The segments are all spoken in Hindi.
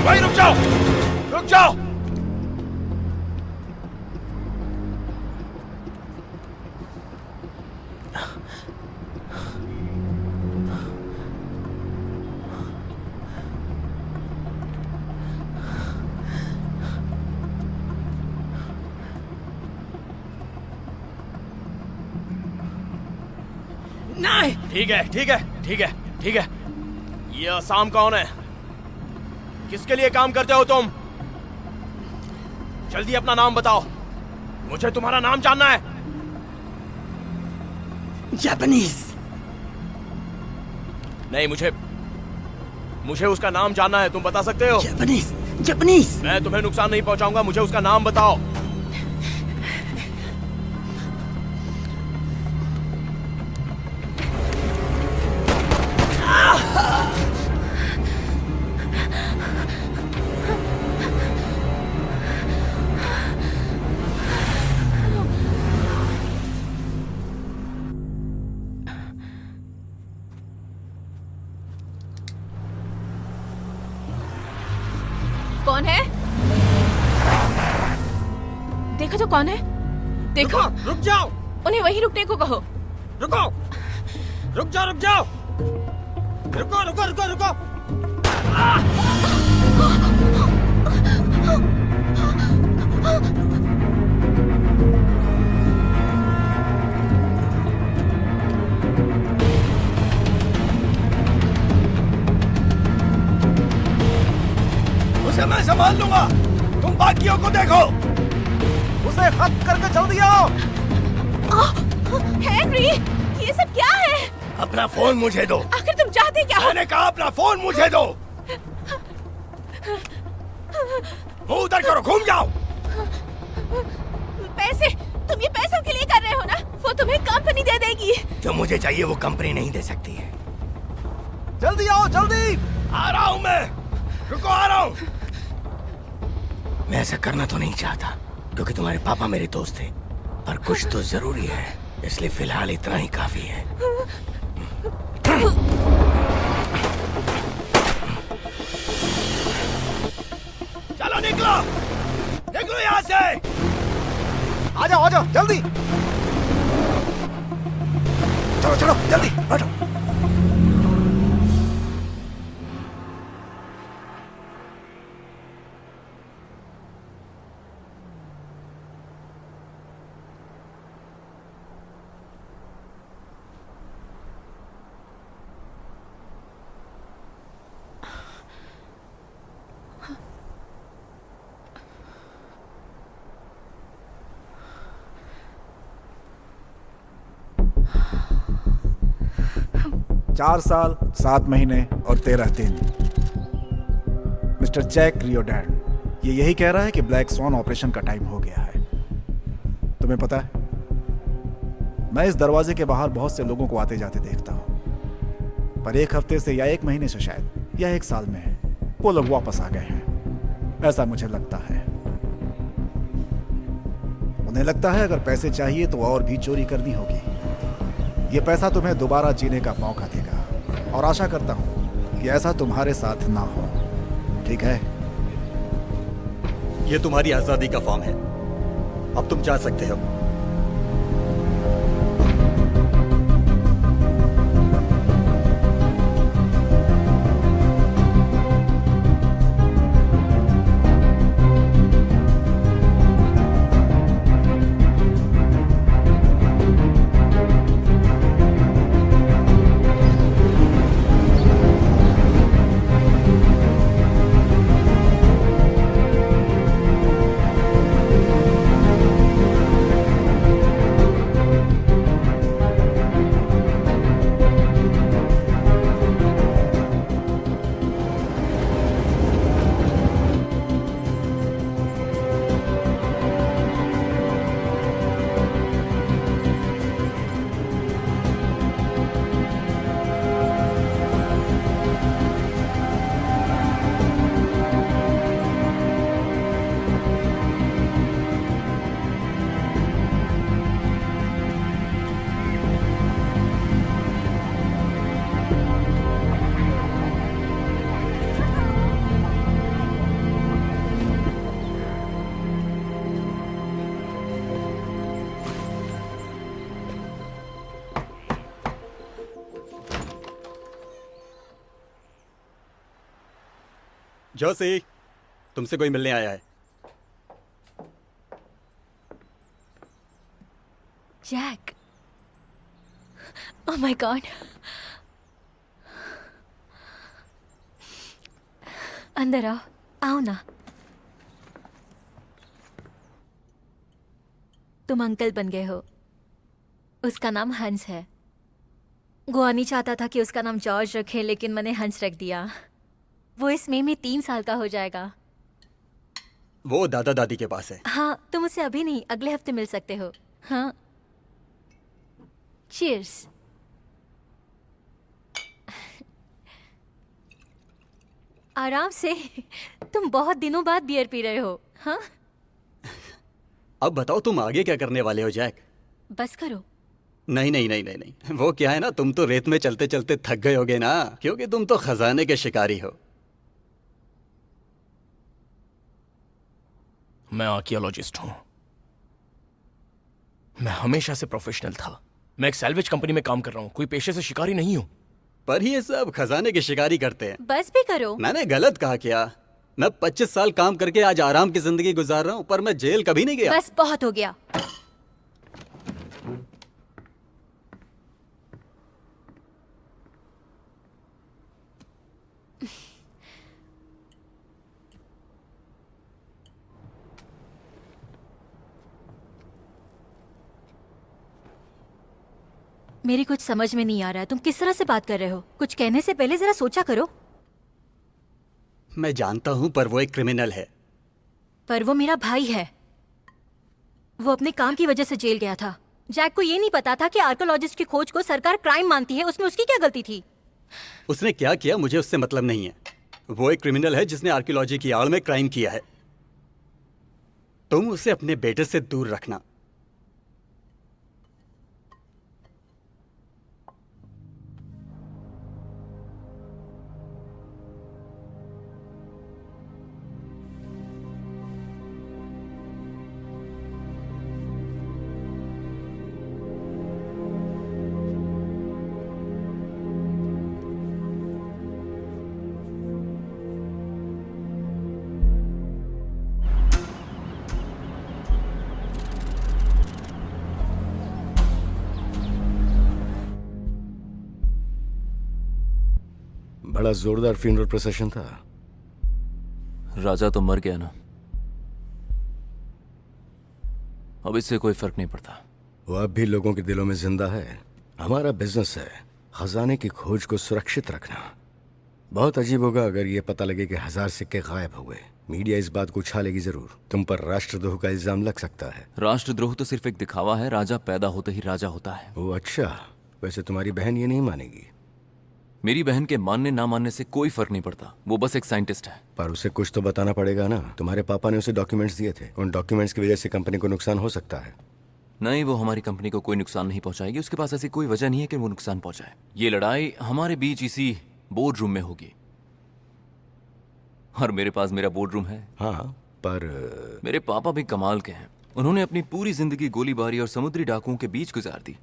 वहीं रुक जाओ, रुक जाओ। नहीं। ठीक है, ठीक है, ठीक है, ठीक है। ये असाम कौन है? किसके लिए काम करते हो तुम? जल्दी अपना नाम बताओ, मुझे तुम्हारा नाम जानना है। जापानीज। नहीं, मुझे उसका नाम जानना है। तुम बता सकते हो? Japanese, Japanese. मैं तुम्हें नुकसान नहीं पहुंचाऊंगा, मुझे उसका नाम बताओ। कौन है? देखो तो कौन है? देखो। रुक जाओ। उन्हें वहीं रुकने को कहो। रुको, रुक जाओ, रुक जाओ। रुको, रुको, रुको, रुको। उसे मैं संभाल लूंगा, तुम बाकियों को देखो। उसे खत्म करके जल्दी आओ। हेनरी, ये सब क्या है? अपना फोन मुझे दो। आखिर तुम चाहते क्या हो? मैंने कहा अपना फोन मुझे दो। मुंह उधर करो, घूम जाओ। पैसे, तुम ये पैसों के लिए कर रहे हो ना? वो तुम्हें कंपनी दे देगी। जो मुझे चाहिए वो कंपनी नहीं दे सकती है। जल्दी आओ, जल्दी। आ रहा हूं मैं, रुको, आ रहा हूं। मैं ऐसा करना तो नहीं चाहता क्योंकि तुम्हारे पापा मेरे दोस्त थे, पर कुछ तो जरूरी है, इसलिए फिलहाल इतना ही काफी है। चलो निकलो, निकलो यहाँ से। आ जाओ जल्दी। चलो चलो जल्दी बैठो। 4 साल 7 महीने और 13 दिन। मिस्टर जैक रियोडैन ये यही कह रहा है कि ब्लैक स्वॉन ऑपरेशन का टाइम हो गया है। तुम्हें पता है, मैं इस दरवाजे के बाहर बहुत से लोगों को आते जाते देखता हूं, पर 1 हफ्ते से या 1 महीने से शायद या 1 साल में वो लोग वापस आ गए हैं, ऐसा मुझे लगता है। उन्हें लगता है अगर पैसे चाहिए तो और भी चोरी करनी होगी। ये पैसा तुम्हें दोबारा जीने का मौका देगा और आशा करता हूं कि ऐसा तुम्हारे साथ ना हो। ठीक है? ये तुम्हारी आजादी का फॉर्म है, अब तुम जा सकते हो। जोसी, तुमसे कोई मिलने आया है। Jack, oh my god. अंदर आओ, आओ ना। तुम अंकल बन गए हो। उसका नाम हंस है। गुआनी चाहता था कि उसका नाम जॉर्ज रखे, लेकिन मैंने हंस रख दिया। वो इस मई में 3 साल का हो जाएगा। वो दादा दादी के पास है। हाँ, तुम उसे अभी नहीं, अगले हफ्ते मिल सकते हो। हाँ, चीयर्स। आराम से। तुम बहुत दिनों बाद बियर पी रहे हो। हाँ, अब बताओ तुम आगे क्या करने वाले हो जैक? बस करो। नहीं नहीं नहीं नहीं नहीं, वो क्या है ना, तुम तो रेत में चलते चलते थक गए होगे ना, क्योंकि तुम तो खजाने के शिकारी हो। मैं आर्कियोलॉजिस्ट हूं। मैं हमेशा से प्रोफेशनल था। मैं एक सैल्वेज कंपनी में काम कर रहा हूं, कोई पेशे से शिकारी नहीं हूं। पर ये सब खजाने की शिकारी करते हैं। बस भी करो। मैंने गलत कहा क्या? मैं 25 साल काम करके आज आराम की जिंदगी गुजार रहा हूं, पर मैं जेल कभी नहीं गया। बस बहुत हो गया। मेरी कुछ समझ में नहीं आ रहा है। तुम किस तरह से बात कर रहे हो? कुछ कहने से पहले जरा सोचा करो। मैं जानता हूं, पर वो एक क्रिमिनल है। पर वो मेरा भाई है। वो अपने काम की वजह से जेल गया था। जैक को ये नहीं पता था कि आर्कियोलॉजिस्ट की खोज को सरकार क्राइम मानती है। उसमें उसकी क्या गलती थी? उसने क्या किया मुझे उससे मतलब नहीं है। वो एक क्रिमिनल है जिसने आर्कियोलॉजी की आड़ में क्राइम किया है। तुम उसे अपने बेटे से दूर रखना। बड़ा जोरदार फ्यूनरल प्रोसेशन था। राजा तो मर गया ना, अब इससे कोई फर्क नहीं पड़ता। वो अब भी लोगों के दिलों में जिंदा है। हमारा बिजनेस है, खजाने की खोज को सुरक्षित रखना। बहुत अजीब होगा अगर ये पता लगे कि 1000 सिक्के गायब हो गए। मीडिया इस बात को उछालेगी जरूर। तुम पर राष्ट्रद्रोह का इल्जाम लग सकता है। राष्ट्रद्रोह तो सिर्फ एक दिखावा है। राजा पैदा होते ही राजा होता है। ओ अच्छा, वैसे तुम्हारी बहन ये नहीं मानेगी। मेरी बहन के मानने ना मानने से कोई फर्क नहीं पड़ता। वो बस एक साइंटिस्ट है। पर उसे कुछ तो बताना पड़ेगा ना। तुम्हारे पापा ने उसे डॉक्यूमेंट्स दिए थे। उन डॉक्यूमेंट्स की वजह से कंपनी को नुकसान हो सकता है। नहीं, वो हमारी कंपनी को कोई नुकसान नहीं पहुंचाएगी। उसके पास ऐसी कोई वजह नहीं है कि वो नुकसान पहुंचाए। ये लड़ाई हमारे बीच इसी बोर्ड रूम में होगी। और मेरे पास मेरा बोर्ड रूम है। हाँ, पर मेरे पापा भी कमाल के हैं। उन्होंने अपनी पूरी जिंदगी गोलीबारी और समुद्री डाकुओं के बीच गुजार दी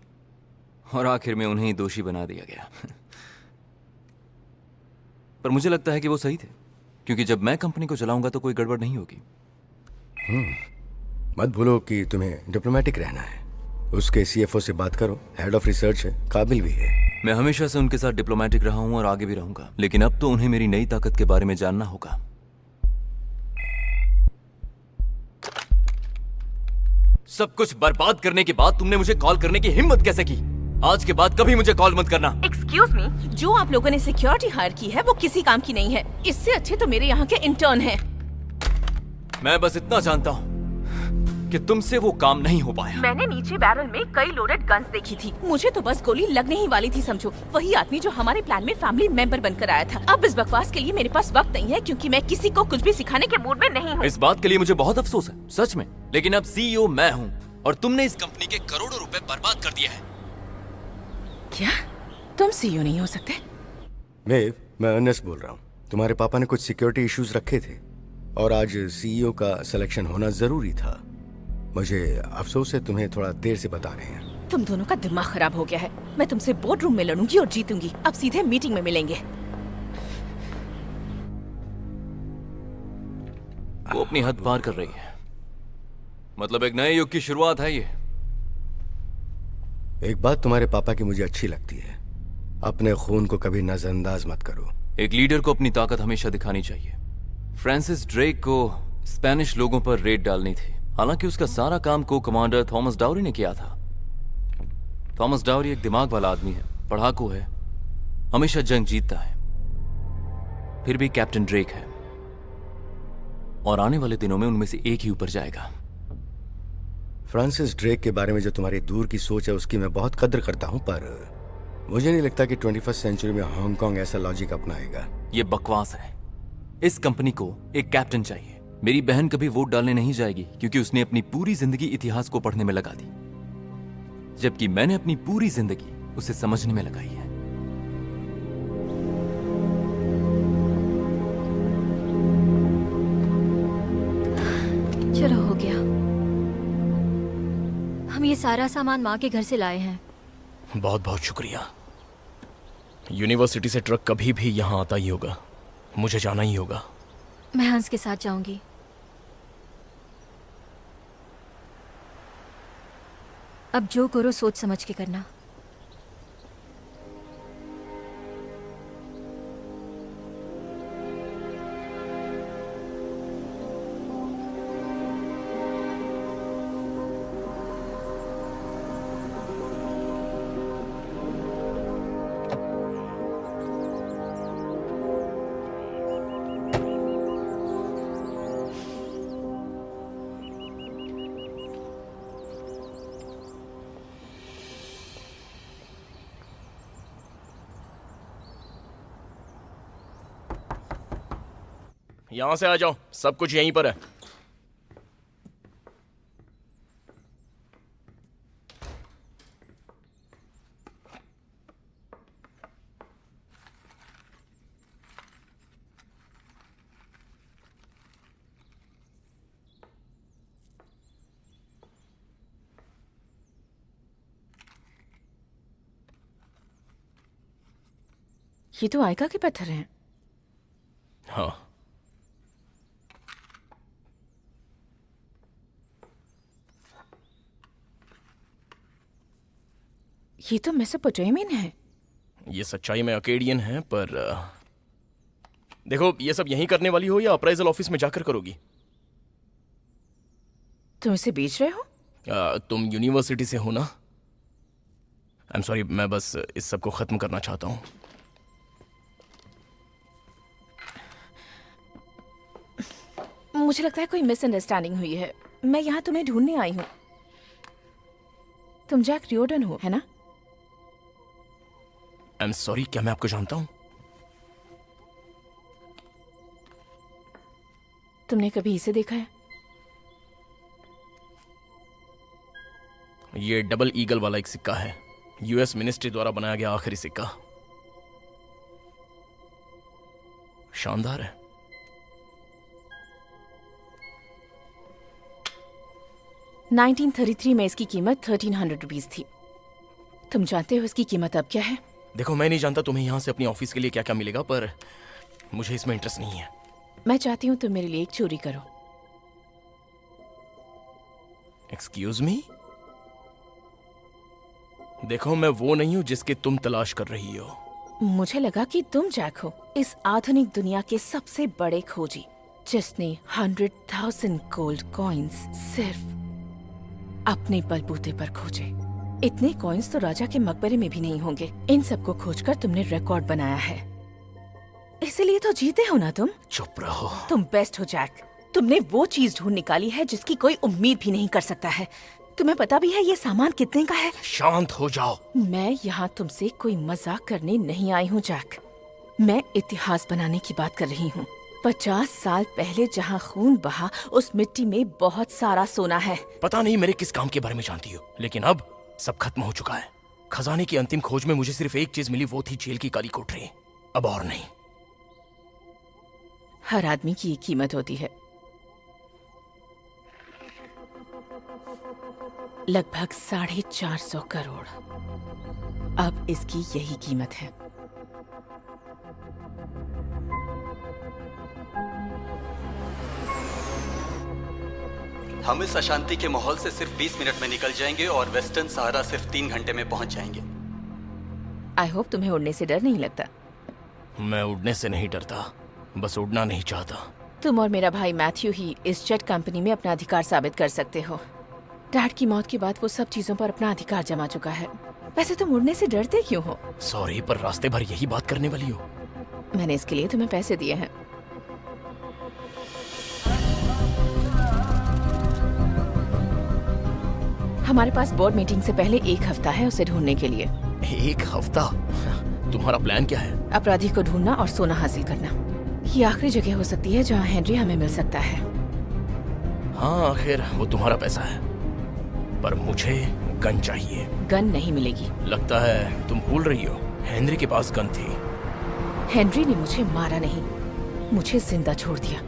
और आखिर में उन्हें ही दोषी बना दिया गया। पर मुझे लगता है कि वो सही थे, क्योंकि जब मैं कंपनी को चलाऊंगा तो कोई गड़बड़ नहीं होगी। मत भूलो कि तुम्हें डिप्लोमेटिक रहना है। उसके सीएफओ से बात करो। हेड ऑफ रिसर्च है, काबिल भी है। मैं हमेशा से उनके साथ डिप्लोमेटिक रहा हूं और आगे भी रहूंगा, लेकिन अब तो उन्हें मेरी नई ताकत के बारे में जानना होगा। सब कुछ बर्बाद करने के बाद तुमने मुझे कॉल करने की हिम्मत कैसे की? आज के बाद कभी मुझे कॉल मत करना। एक्सक्यूज मी, जो आप लोगों ने सिक्योरिटी हायर की है वो किसी काम की नहीं है। इससे अच्छे तो मेरे यहाँ के इंटर्न हैं। मैं बस इतना जानता हूँ कि तुमसे वो काम नहीं हो पाया। मैंने नीचे बैरल में कई लोडेड गन्स देखी थी। मुझे तो बस गोली लगने ही वाली थी समझो। वही आदमी जो हमारे प्लान में फैमिली मेंबर बनकर आया था। अब इस बकवास के लिए मेरे पास वक्त नहीं है, क्योंकि मैं किसी को कुछ भी सिखाने के मूड में नहीं हूँ। इस बात के लिए मुझे बहुत अफसोस है, सच में। लेकिन अब सीईओ मैं हूँ और तुमने इस कंपनी के करोड़ों रुपए बर्बाद कर दिए हैं। क्या तुम सीईओ नहीं हो सकते? वेव, मैं अर्नेस्ट बोल रहा हूँ। तुम्हारे पापा ने कुछ सिक्योरिटी इश्यूज रखे थे और आज सीईओ का सिलेक्शन होना जरूरी था। मुझे अफसोस है तुम्हें थोड़ा देर से बता रहे हैं। तुम दोनों का दिमाग खराब हो गया है। मैं तुमसे बोर्ड रूम में लड़ूंगी और जीतूंगी। अब सीधे मीटिंग में मिलेंगे। वो अपनी हद पार कर रही है। मतलब एक नए युग की शुरुआत है ये। एक बात तुम्हारे पापा की मुझे अच्छी लगती है, अपने खून को कभी नजरअंदाज मत करो। एक लीडर को अपनी ताकत हमेशा दिखानी चाहिए। फ्रांसिस ड्रेक को स्पेनिश लोगों पर रेड डालनी थी, हालांकि उसका सारा काम को कमांडर थॉमस डाउरी ने किया था। थॉमस डाउरी एक दिमाग वाला आदमी है, पढ़ाकू है, हमेशा जंग जीतता है। फिर भी कैप्टन ड्रेक है और आने वाले दिनों में उनमें से एक ही ऊपर जाएगा। फ्रांसिस ड्रेक के बारे में जो तुम्हारी दूर की सोच है उसकी मैं बहुत कद्र करता हूं, पर मुझे नहीं लगता कि 21st सेंचुरी में हांगकांग ऐसा लॉजिक अपनाएगा। ये बकवास है। इस कंपनी को एक कैप्टन चाहिए। मेरी बहन कभी वोट डालने नहीं जाएगी, क्योंकि उसने अपनी पूरी जिंदगी इतिहास को पढ़ने में लगा दी, जबकि मैंने अपनी पूरी जिंदगी उसे समझने में लगाई है। चलो, हो गया। हम ये सारा सामान माँ के घर से लाए हैं। बहुत बहुत शुक्रिया। यूनिवर्सिटी से ट्रक कभी भी यहाँ आता ही होगा। मुझे जाना ही होगा। मैं हंस के साथ जाऊंगी। अब जो करो सोच समझ के करना। यहां से आ जाओ, सब कुछ यहीं पर है। ये तो आयका के पत्थर हैं। हाँ, ये तो मेसोपोटामियन है। ये सच्चाई में अकेडियन है, पर देखो, ये सब यहीं करने वाली हो या अप्राइजल ऑफिस में जाकर करोगी? तुम इसे बेच रहे हो? तुम यूनिवर्सिटी से हो ना? आई एम सॉरी, मैं बस इस सब को खत्म करना चाहता हूँ। मुझे लगता है कोई मिसअंडरस्टैंडिंग हुई है। मैं यहाँ तुम्हें ढूंढने आई हूँ। तुम जैक रियोडन हो, है ना? आई एम सॉरी, क्या मैं आपको जानता हूँ? तुमने कभी इसे देखा है? ये डबल ईगल वाला एक सिक्का है, यूएस मिनिस्ट्री द्वारा बनाया गया आखिरी सिक्का। शानदार है। $1933 में इसकी कीमत 1300 रुपीज थी। तुम जानते हो इसकी कीमत अब क्या है? देखो, मैं नहीं जानता तुम्हें यहाँ से अपनी ऑफिस के लिए क्या क्या मिलेगा, पर मुझे इसमें इंटरेस्ट नहीं है। मैं चाहती हूँ तुम मेरे लिए एक चोरी करो। Excuse me? देखो, मैं वो नहीं हूं जिसकी तुम तलाश कर रही हो। मुझे लगा कि तुम जैक हो, इस आधुनिक दुनिया के सबसे बड़े खोजी, जिसने 100,000 गोल्ड कॉइन्स सिर्फ अपने बलबूते पर खोजे। इतने कॉइन्स तो राजा के मकबरे में भी नहीं होंगे। इन सबको खोजकर तुमने रिकॉर्ड बनाया है, इसीलिए तो जीते हो ना तुम। चुप रहो। तुम बेस्ट हो जैक। तुमने वो चीज ढूंढ निकाली है जिसकी कोई उम्मीद भी नहीं कर सकता है। तुम्हें पता भी है ये सामान कितने का है? शांत हो जाओ। मैं यहाँ तुमसे कोई मजाक करने नहीं आई हूँ जैक। मैं इतिहास बनाने की बात कर रही हूँ। 50 साल पहले जहाँ खून बहा, उस मिट्टी में बहुत सारा सोना है। पता नहीं मेरे किस काम के बारे में जानती हो, लेकिन अब सब खत्म हो चुका है। खजाने की अंतिम खोज में मुझे सिर्फ एक चीज मिली, वो थी जेल की काली कोठरी। अब और नहीं। हर आदमी की एक कीमत होती है, लगभग 450 करोड़। अब इसकी यही कीमत है। हम इस अशांति के माहौल से सिर्फ 20 मिनट में निकल जाएंगे और वेस्टर्न सहारा सिर्फ 3 घंटे में पहुंच जाएंगे। आई होप तुम्हें उड़ने से डर नहीं लगता। मैं उड़ने से नहीं डरता, बस उड़ना नहीं चाहता। तुम और मेरा भाई मैथ्यू ही इस जेट कंपनी में अपना अधिकार साबित कर सकते हो। डैड की मौत के बाद वो सब चीजों पर अपना अधिकार जमा चुका है। वैसे तुम उड़ने से डरते क्यों हो? सॉरी, पर रास्ते भर यही बात करने वाली हो। मैंने इसके लिए तुम्हें पैसे दिए हैं। हमारे पास बोर्ड मीटिंग से पहले 1 हफ्ता है उसे ढूंढने के लिए। 1 हफ्ता? तुम्हारा प्लान क्या है? अपराधी को ढूंढना और सोना हासिल करना। ये आखिरी जगह हो सकती है जहाँ हेनरी हमें मिल सकता है। हाँ, आखिर वो तुम्हारा पैसा है, पर मुझे गन चाहिए। गन नहीं मिलेगी। लगता है तुम भूल रही हो, हेनरी के पास गन थी। हेनरी ने मुझे मारा नहीं, मुझे जिंदा छोड़ दिया।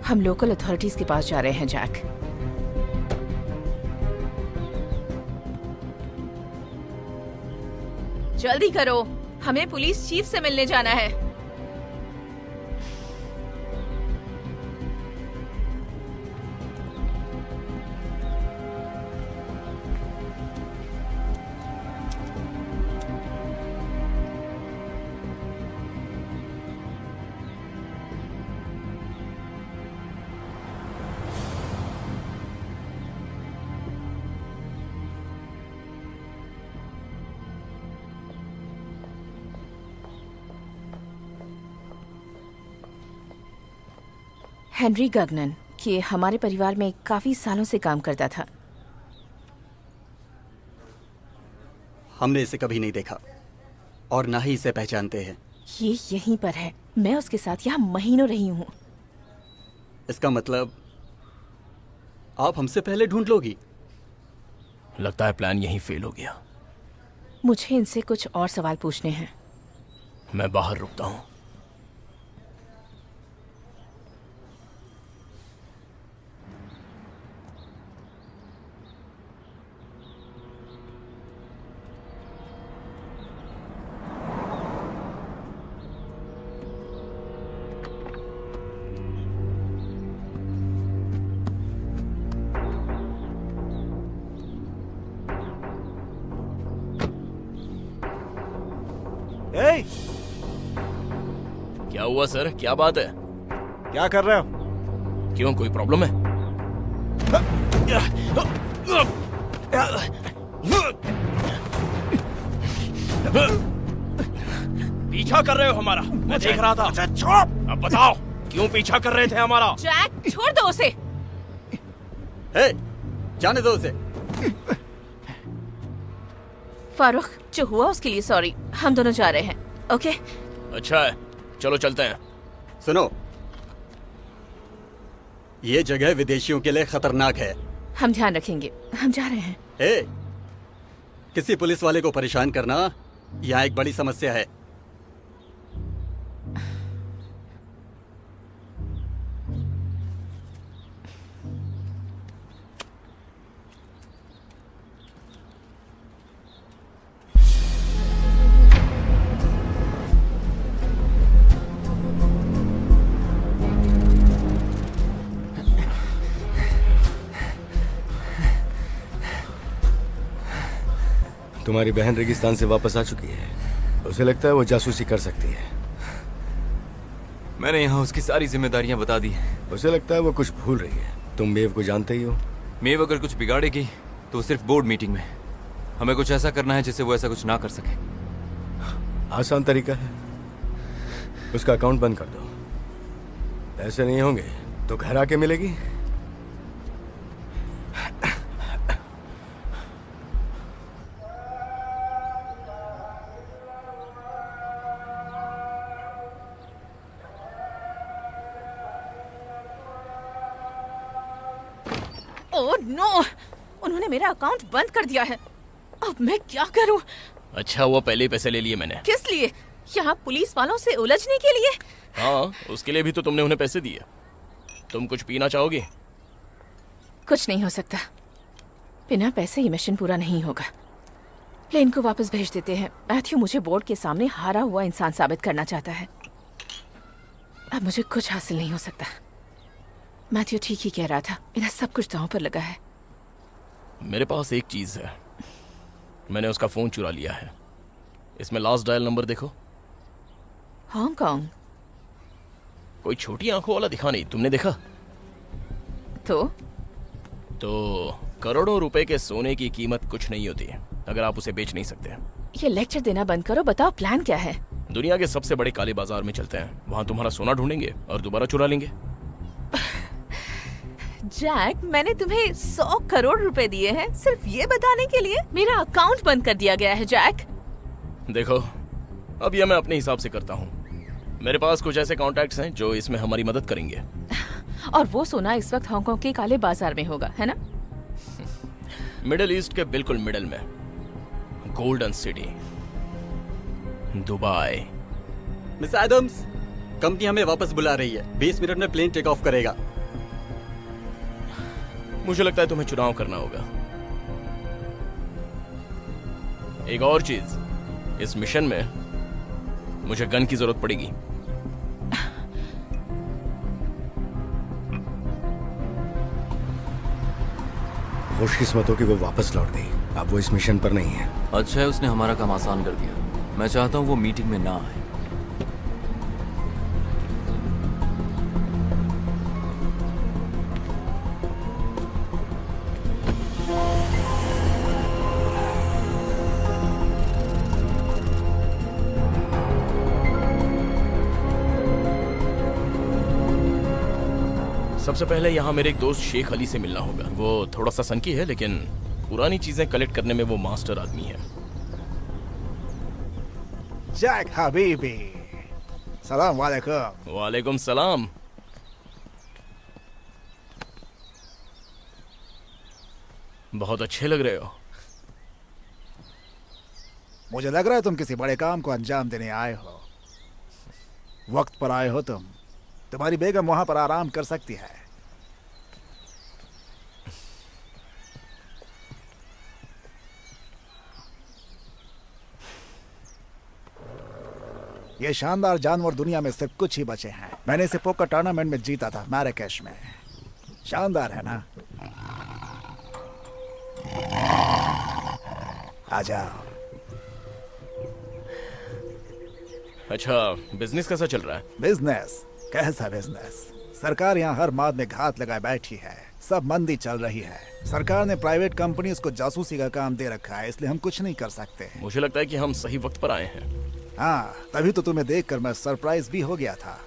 हम लोकल अथॉरिटीज के पास जा रहे हैं जैक। जल्दी करो, हमें पुलिस चीफ से मिलने जाना है। हेनरी गगनन कि हमारे परिवार में काफी सालों से काम करता था। हमने इसे कभी नहीं देखा और ना ही इसे पहचानते हैं। ये यहीं पर है। मैं उसके साथ यहाँ महीनों रही हूँ। इसका मतलब आप हमसे पहले ढूंढ लोगी। लगता है प्लान यहीं फेल हो गया। मुझे इनसे कुछ और सवाल पूछने हैं। मैं बाहर रुकता हूँ। ए, क्या हुआ सर? क्या बात है? क्या कर रहे हो? क्यों, कोई प्रॉब्लम है? पीछा कर रहे हो हमारा? मैं देख रहा था। मुझे छोड़। अब बताओ क्यों पीछा कर रहे थे हमारा? जैक छोड़ दो उसे। हे, जाने दो उसे। फारूक, जो हुआ उसके लिए सॉरी। हम दोनों जा रहे हैं, ओके? अच्छा है, चलो चलते हैं। सुनो, ये जगह विदेशियों के लिए खतरनाक है। हम ध्यान रखेंगे, हम जा रहे हैं। हे, किसी पुलिस वाले को परेशान करना यहाँ एक बड़ी समस्या है। तुम्हारी बहन रेगिस्तान से वापस आ चुकी है। उसे लगता है वो जासूसी कर सकती है। मैंने यहाँ उसकी सारी जिम्मेदारियां बता दी हैं। उसे लगता है वो कुछ भूल रही है। तुम मेव को जानते ही हो। मेव अगर कुछ बिगाड़ेगी तो सिर्फ बोर्ड मीटिंग में। हमें कुछ ऐसा करना है जिससे वो ऐसा कुछ ना कर सके। आसान तरीका है, उसका अकाउंट बंद कर दो। पैसे नहीं होंगे तो घर आके मिलेगी। ओह नो, उन्होंने मेरा अकाउंट बंद कर दिया है। अब मैं क्या करूं? अच्छा, वो पहले ही पैसे ले लिए मैंने। किस लिए? यहाँ पुलिस वालों से उलझने के लिए? हाँ, उसके लिए भी तो तुमने उन्हें पैसे दिए। तुम कुछ पीना चाहोगी? कुछ नहीं हो सकता, बिना पैसे ये मिशन पूरा नहीं होगा। प्लेन को वापस भेज देते हैं। मैथ्यू मुझे बोर्ड के सामने हारा हुआ इंसान साबित करना चाहता है। अब मुझे कुछ हासिल नहीं हो सकता। मैथ्यू ठीक ही कह रहा था, मेरा सब कुछ दांव पर लगा है। मेरे पास एक चीज है, मैंने उसका फोन चुरा लिया है। इसमें लास्ट डायल नंबर देखो। हांगकांग? कोई छोटी आंखों वाला दिखा नहीं, तुमने देखा? तो करोड़ों रुपए के सोने की कीमत कुछ नहीं होती अगर आप उसे बेच नहीं सकते। ये लेक्चर देना बंद करो, बताओ प्लान क्या है? दुनिया के सबसे बड़े काले बाजार में चलते हैं, वहां तुम्हारा सोना ढूंढेंगे और दोबारा चुरा लेंगे। जैक, मैंने तुम्हें 100 करोड़ रुपए दिए हैं सिर्फ ये बताने के लिए? मेरा अकाउंट बंद कर दिया गया है जैक। देखो, अब यह मैं अपने हिसाब से करता हूँ। मेरे पास कुछ ऐसे कॉन्टैक्ट्स हैं जो इसमें हमारी मदद करेंगे। और वो सोना इस वक्त हांगकांग के काले बाजार में होगा, है ना? मिडिल ईस्ट के बिल्कुल मिडिल में, golden city, Dubai. Miss Adams, company हमें वापस बुला रही है। 20 मिनट में प्लेन टेक ऑफ करेगा। मुझे लगता है तुम्हें चुनाव करना होगा। एक और चीज, इस मिशन में मुझे गन की जरूरत पड़ेगी। खुशकिस्मत हो कि वो वापस लौट गई। अब वो इस मिशन पर नहीं है। अच्छा है, उसने हमारा काम आसान कर दिया। मैं चाहता हूँ वो मीटिंग में ना आए। सबसे पहले यहाँ मेरे एक दोस्त शेख अली से मिलना होगा। वो थोड़ा सा सनकी है लेकिन पुरानी चीजें कलेक्ट करने में वो मास्टर आदमी है। जैक हबीबी, सलाम वालेकुम। वालेकुम सलाम। बहुत अच्छे लग रहे हो। मुझे लग रहा है तुम किसी बड़े काम को अंजाम देने आए हो। वक्त पर आए हो तुम। तुम्हारी बेगम वहां पर आराम कर सकती है। ये शानदार जानवर दुनिया में सिर्फ कुछ ही बचे हैं। मैंने इसे पोकर टूर्नामेंट में जीता था, मैराकेश में। शानदार है ना? आ जाओ। अच्छा, बिजनेस कैसा चल रहा है? बिजनेस? कैसा बिजनेस? सरकार यहाँ हर माद में घात लगाए बैठी है। सब मंदी चल रही है। सरकार ने प्राइवेट कंपनीज को जासूसी का काम दे रखा है, इसलिए हम कुछ नहीं कर सकते। मुझे लगता है कि हम सही वक्त पर आए हैं। हाँ, तभी तो तुम्हें देखकर मैं सरप्राइज भी हो गया था।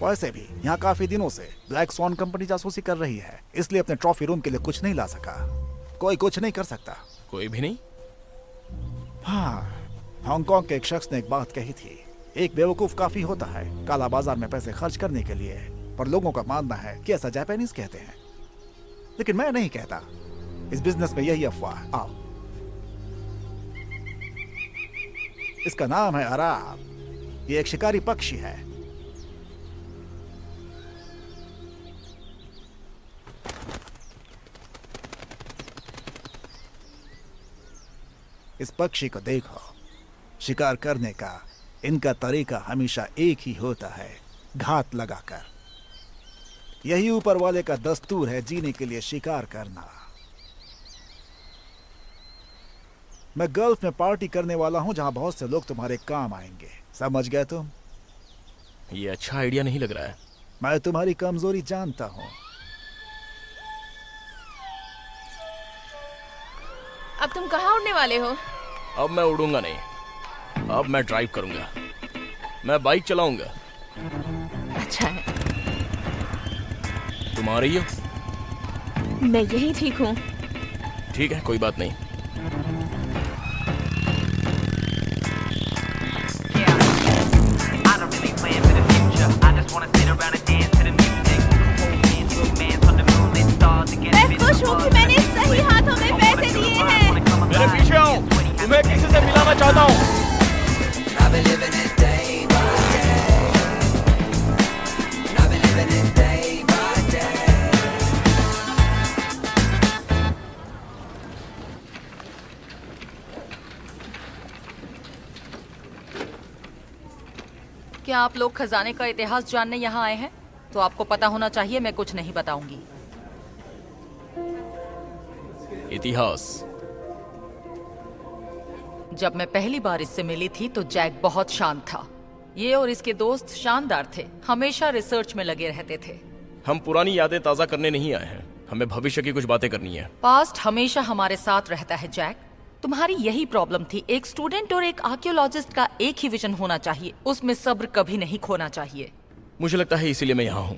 वैसे भी यहाँ काफी दिनों से ब्लैक स्वॉन कंपनी जासूसी कर रही है, इसलिए अपने ट्रॉफी रूम के लिए कुछ नहीं ला सका। कोई कुछ नहीं कर सकता। कोई भी नहीं? हाँ, हांगकांग के एक शख्स ने एक बात कही थी, एक बेवकूफ काफी होता है काला बाजार में पैसे खर्च करने के लिए, पर लोगों का मानना है कि ऐसा जापानीज कहते हैं, लेकिन मैं नहीं कहता। इस बिजनेस में यही अफवाह। आओ, इसका नाम है अराब। ये एक शिकारी पक्षी है। इस पक्षी को देखो। शिकार करने का इनका तरीका हमेशा एक ही होता है, घात लगाकर। यही ऊपर वाले का दस्तूर है, जीने के लिए शिकार करना। मैं गल्फ में पार्टी करने वाला हूं जहां बहुत से लोग तुम्हारे काम आएंगे। समझ गए तुम? ये अच्छा आइडिया नहीं लग रहा है। मैं तुम्हारी कमजोरी जानता हूं। अब तुम कहाँ उड़ने वाले हो? अब मैं उड़ूंगा नहीं, अब मैं ड्राइव करूंगा। मैं बाइक चलाऊंगा। अच्छा है, तुम आ रही हो? मैं यही ठीक हूँ। ठीक है, कोई बात नहीं। मैं खुश हूँ कि मैंने सही हाथों में पैसे दिए हैं। मेरे पीछे आओ, तुम्हें किसी से मिलाना चाहता हूँ। क्या आप लोग खजाने का इतिहास जानने यहाँ आए हैं? तो आपको पता होना चाहिए, मैं कुछ नहीं बताऊंगी। इतिहास? जब मैं पहली बार इससे मिली थी तो जैक बहुत शांत था। ये और इसके दोस्त शानदार थे, हमेशा रिसर्च में लगे रहते थे। हम पुरानी यादें ताजा करने नहीं आए हैं, हमें भविष्य की कुछ बातें करनी है। पास्ट हमेशा हमारे साथ रहता है जैक। तुम्हारी यही प्रॉब्लम थी। एक स्टूडेंट और एक आर्कियोलॉजिस्ट का एक ही विजन होना चाहिए, उसमें सब्र कभी नहीं खोना चाहिए। मुझे लगता है इसीलिए मैं यहाँ हूँ।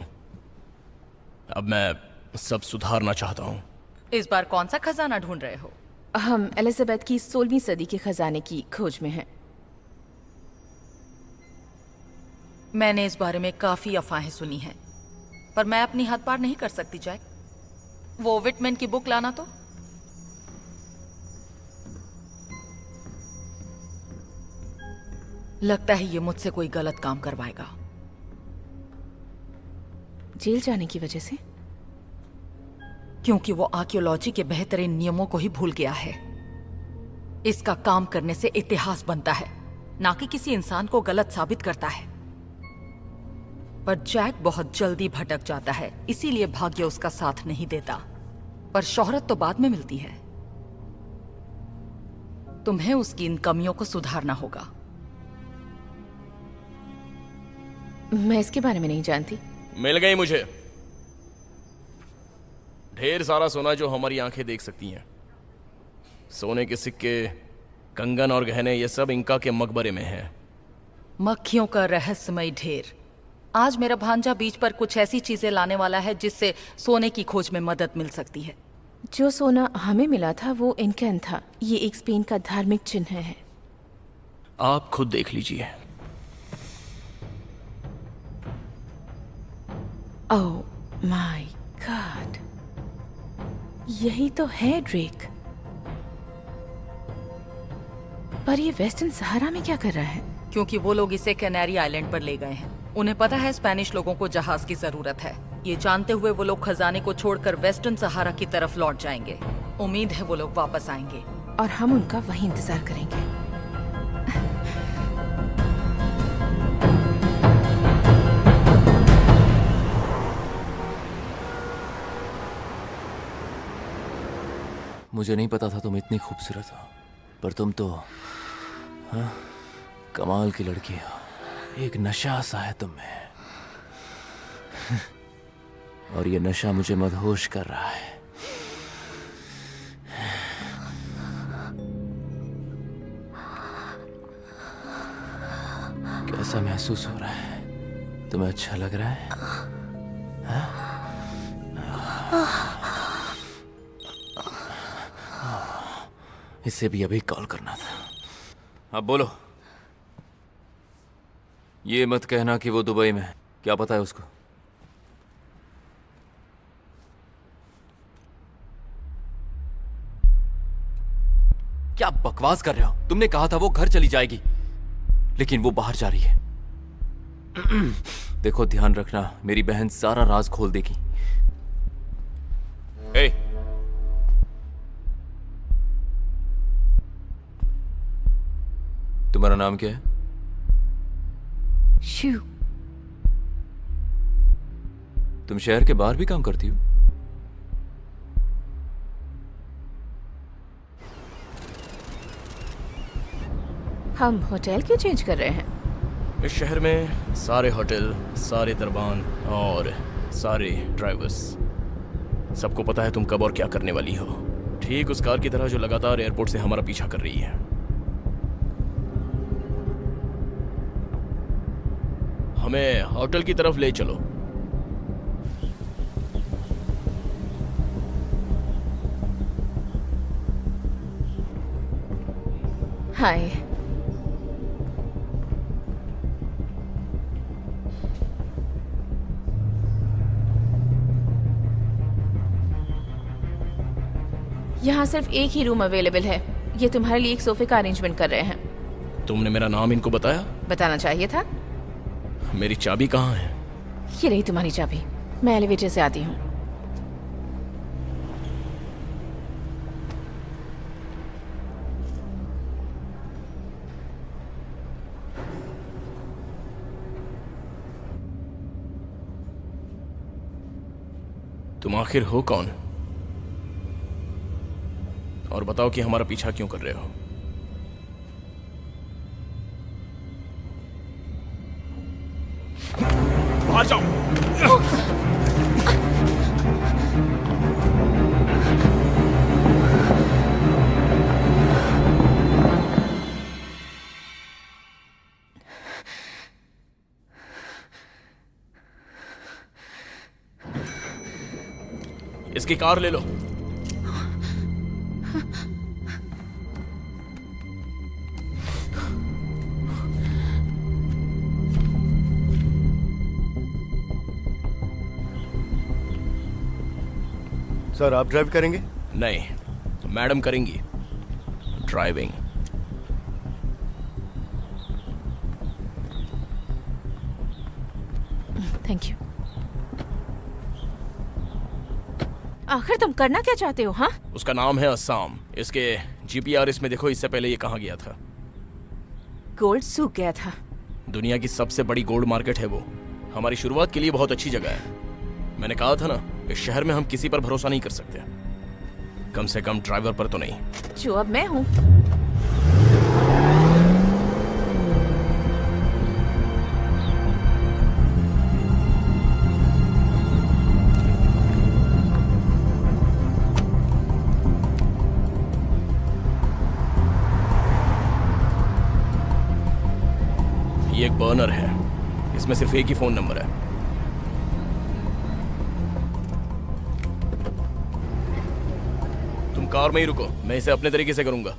अब मैं सब सुधारना चाहता हूँ। इस बार कौन सा खजाना ढूंढ रहे हो? हम एलिजाबेथ की 16वीं सदी के खजाने की खोज में हैं। मैंने इस बारे में काफी अफवाहें सुनी हैं, पर मैं अपनी हद पार नहीं कर सकती जैक। वो विटमैन की बुक लाना तो। लगता है ये मुझसे कोई गलत काम करवाएगा। जेल जाने की वजह से? क्योंकि वो आर्कियोलॉजी के बेहतरीन नियमों को ही भूल गया है। इसका काम करने से इतिहास बनता है, ना कि किसी इंसान को गलत साबित करता है। पर जैक बहुत जल्दी भटक जाता है, इसीलिए भाग्य उसका साथ नहीं देता। पर शोहरत तो बाद में मिलती है। तुम्हें उसकी इन कमियों को सुधारना होगा। मैं इसके बारे में नहीं जानती। मिल गई मुझे ढेर सारा सोना जो हमारी आंखें देख सकती हैं। सोने के सिक्के, कंगन और गहने, ये सब इंका के मकबरे में हैं। मक्खियों का रहस्यमय ढेर। आज मेरा भांजा बीच पर कुछ ऐसी चीजें लाने वाला है जिससे सोने की खोज में मदद मिल सकती है। जो सोना हमें मिला था वो इनकैन था। ये एक स्पेन का धार्मिक चिन्ह है। आप खुद देख लीजिए। ओह माय गॉड, यही तो है ड्रेक। पर ये वेस्टर्न सहारा में क्या कर रहा है? क्योंकि वो लोग इसे कैनरी आइलैंड पर ले गए हैं। उन्हें पता है स्पेनिश लोगों को जहाज की जरूरत है। ये जानते हुए वो लोग खजाने को छोड़कर वेस्टर्न सहारा की तरफ लौट जाएंगे। उम्मीद है वो लोग वापस आएंगे और हम उनका वहीं इंतजार करेंगे। मुझे नहीं पता था तुम इतनी खूबसूरत हो, पर तुम तो हाँ, कमाल की लड़की हो। एक नशा सा है तुम में। और ये नशा मुझे मदहोश कर रहा है। कैसा महसूस हो रहा है? तुम्हें अच्छा लग रहा है? इसे भी अभी कॉल करना था। अब बोलो। ये मत कहना कि वो दुबई में है। क्या पता है उसको? क्या बकवास कर रहे हो? तुमने कहा था वो घर चली जाएगी, लेकिन वो बाहर जा रही है। देखो, ध्यान रखना, मेरी बहन सारा राज खोल देगी। ए, तुम्हारा नाम क्या है? शू। तुम शहर के बाहर भी काम करती हो? हम होटल क्यों चेंज कर रहे हैं? इस शहर में सारे होटल, सारे दरबान और सारे ड्राइवर्स, सबको पता है तुम कब और क्या करने वाली हो। ठीक उस कार की तरह जो लगातार एयरपोर्ट से हमारा पीछा कर रही है। हमें होटल की तरफ ले चलो। हाय। यहाँ सिर्फ एक ही रूम अवेलेबल है। ये तुम्हारे लिए एक सोफे का अरेंजमेंट कर रहे हैं। तुमने मेरा नाम इनको बताया? बताना चाहिए था। मेरी चाबी कहाँ है? ये रही तुम्हारी चाबी। मैं एलिवेटर से आती हूँ। तुम आखिर हो कौन? और बताओ कि हमारा पीछा क्यों कर रहे हो? बाहर जाओ। इसकी कार ले लो। सर, आप ड्राइव करेंगे? नहीं, मैडम करेंगी ड्राइविंग। Thank you. आखिर तुम करना क्या चाहते हो? हाँ, उसका नाम है अस्साम। इसके जीपीआरएस में देखो, इससे पहले ये कहाँ गया था। गोल्ड सूख गया था। दुनिया की सबसे बड़ी गोल्ड मार्केट है वो। हमारी शुरुआत के लिए बहुत अच्छी जगह है। मैंने कहा था ना, इस शहर में हम किसी पर भरोसा नहीं कर सकते, कम से कम ड्राइवर पर तो नहीं। जो अब मैं हूँ। ये एक बर्नर है, इसमें सिर्फ एक ही फोन नंबर है। तुम कार में ही रुको, मैं इसे अपने तरीके से करूंगा।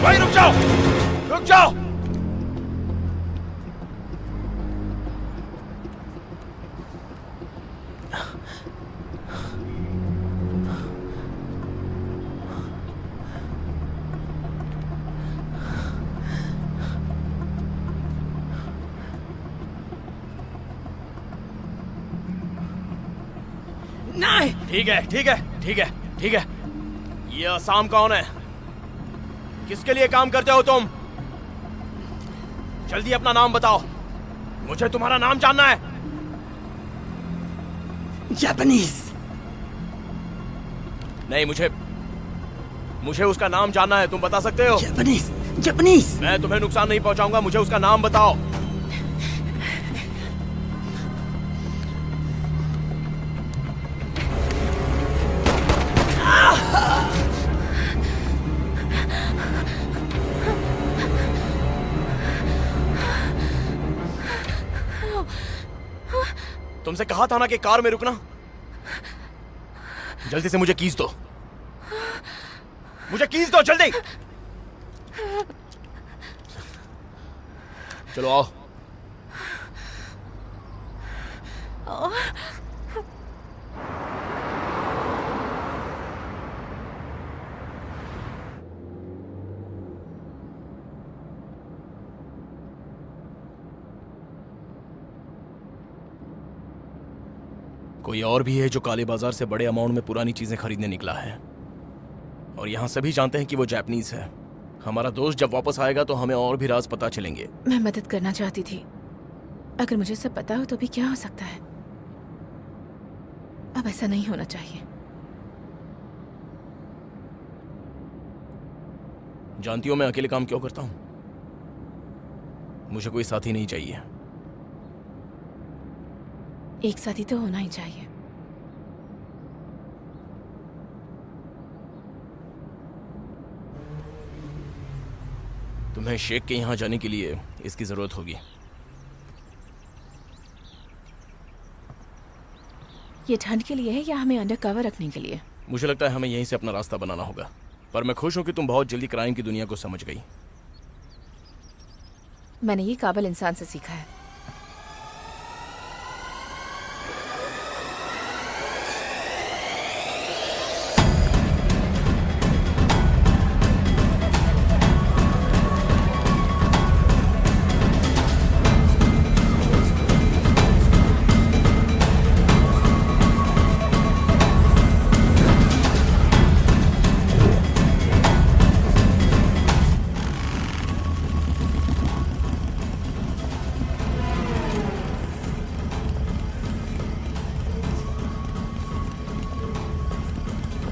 भाई रुक जाओ, रुक जाओ। नहीं। ठीक है, ठीक है, ठीक है, ठीक है। ये आसाम कौन है? किसके लिए काम करते हो तुम? जल्दी अपना नाम बताओ, मुझे तुम्हारा नाम जानना है। जापानीज। नहीं, मुझे उसका नाम जानना है। तुम बता सकते हो? Japanese, Japanese. मैं तुम्हें नुकसान नहीं पहुंचाऊंगा, मुझे उसका नाम बताओ। तुमसे कहा था ना कि कार में रुकना। जल्दी से मुझे कीज दो, मुझे कीज दो जल्दी। चलो आओ। कोई और भी है जो काले बाजार से बड़े अमाउंट में पुरानी चीजें खरीदने निकला है, और यहाँ सभी जानते हैं कि वो जापानीज है। हमारा दोस्त जब वापस आएगा तो हमें और भी राज पता चलेंगे। मैं मदद करना चाहती थी, अगर मुझे सब पता हो तो भी क्या हो सकता है। अब ऐसा नहीं होना चाहिए। जानती हो मैं अकेले काम क्यों करता हूं? मुझे कोई साथी नहीं चाहिए। एक साथी तो होना ही चाहिए। तुम्हें शेख के यहां जाने के लिए इसकी जरूरत होगी। ये ठंड के लिए है या हमें अंडर कवर रखने के लिए? मुझे लगता है हमें यहीं से अपना रास्ता बनाना होगा, पर मैं खुश हूं कि तुम बहुत जल्दी क्राइम की दुनिया को समझ गई। मैंने ये काबिल इंसान से सीखा है।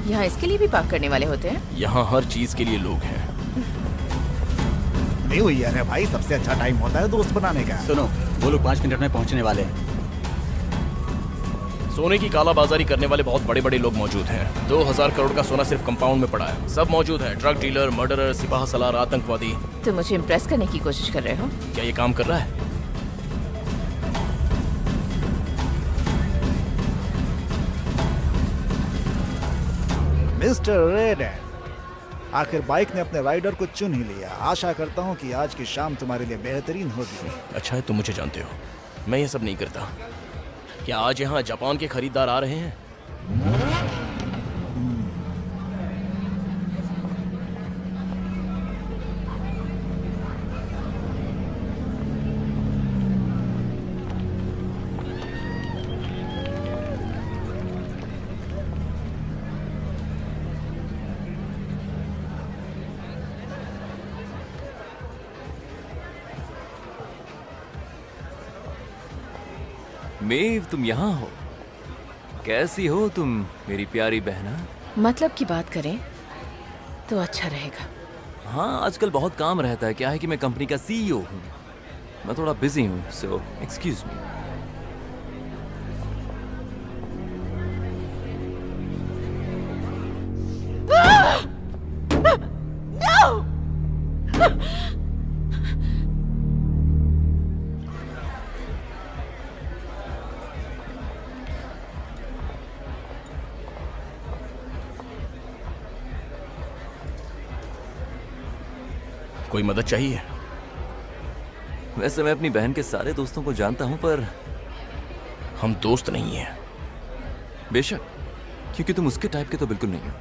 यहाँ इसके लिए भी पार्क करने वाले होते हैं? यहाँ हर चीज के लिए लोग हैं। न्यू ईयर है भाई, सबसे अच्छा टाइम होता है दोस्त बनाने का। सुनो, वो लोग 5 मिनट में पहुंचने वाले हैं। सोने की कालाबाजारी करने वाले बहुत बड़े बड़े लोग मौजूद हैं। 2000 करोड़ का सोना सिर्फ कंपाउंड में पड़ा है। सब मौजूद है, drug dealer, murderer, Sipah Salaar, आतंकवादी। तुम मुझे इम्प्रेस करने की कोशिश कर रहे हो? क्या ये काम कर रहा है? मिस्टर रेडन, आखिर बाइक ने अपने राइडर को चुन ही लिया। आशा करता हूँ कि आज की शाम तुम्हारे लिए बेहतरीन होगी। अच्छा है तुम मुझे जानते हो, मैं ये सब नहीं करता। क्या आज यहाँ जापान के खरीदार आ रहे हैं? मेव, तुम यहाँ हो? कैसी हो तुम मेरी प्यारी बहना? मतलब की बात करें तो अच्छा रहेगा। हाँ, आजकल बहुत काम रहता है। क्या है कि मैं कंपनी का सीईओ हूँ, मैं थोड़ा बिजी हूँ, सो एक्सक्यूज मी। कोई मदद चाहिए? वैसे मैं अपनी बहन के सारे दोस्तों को जानता हूँ, पर हम दोस्त नहीं हैं। बेशक, क्योंकि तुम उसके टाइप के तो बिल्कुल नहीं हो।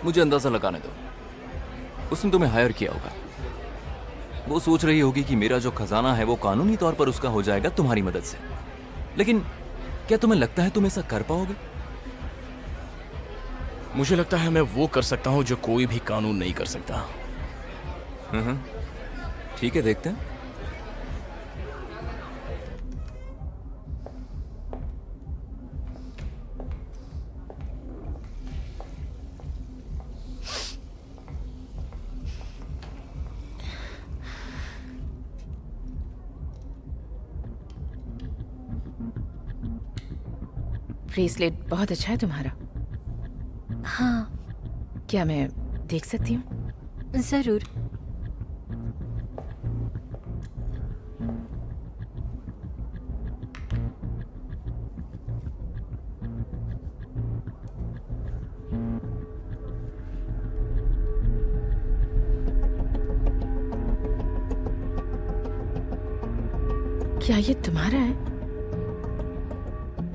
मुझे अंदाजा लगाने दो, उसने तुम्हें हायर किया होगा। वो सोच रही होगी कि मेरा जो खजाना है वो कानूनी तौर पर उसका हो जाएगा तुम्हारी मदद से। लेकिन क्या तुम्हें लगता है तुम ऐसा कर पाओगे? मुझे लगता है मैं वो कर सकता हूं जो कोई भी कानून नहीं कर सकता। ठीक है, देखते हैं। ब्रेसलेट बहुत अच्छा है तुम्हारा। हाँ, क्या मैं देख सकती हूँ? जरूर। क्या ये तुम्हारा है?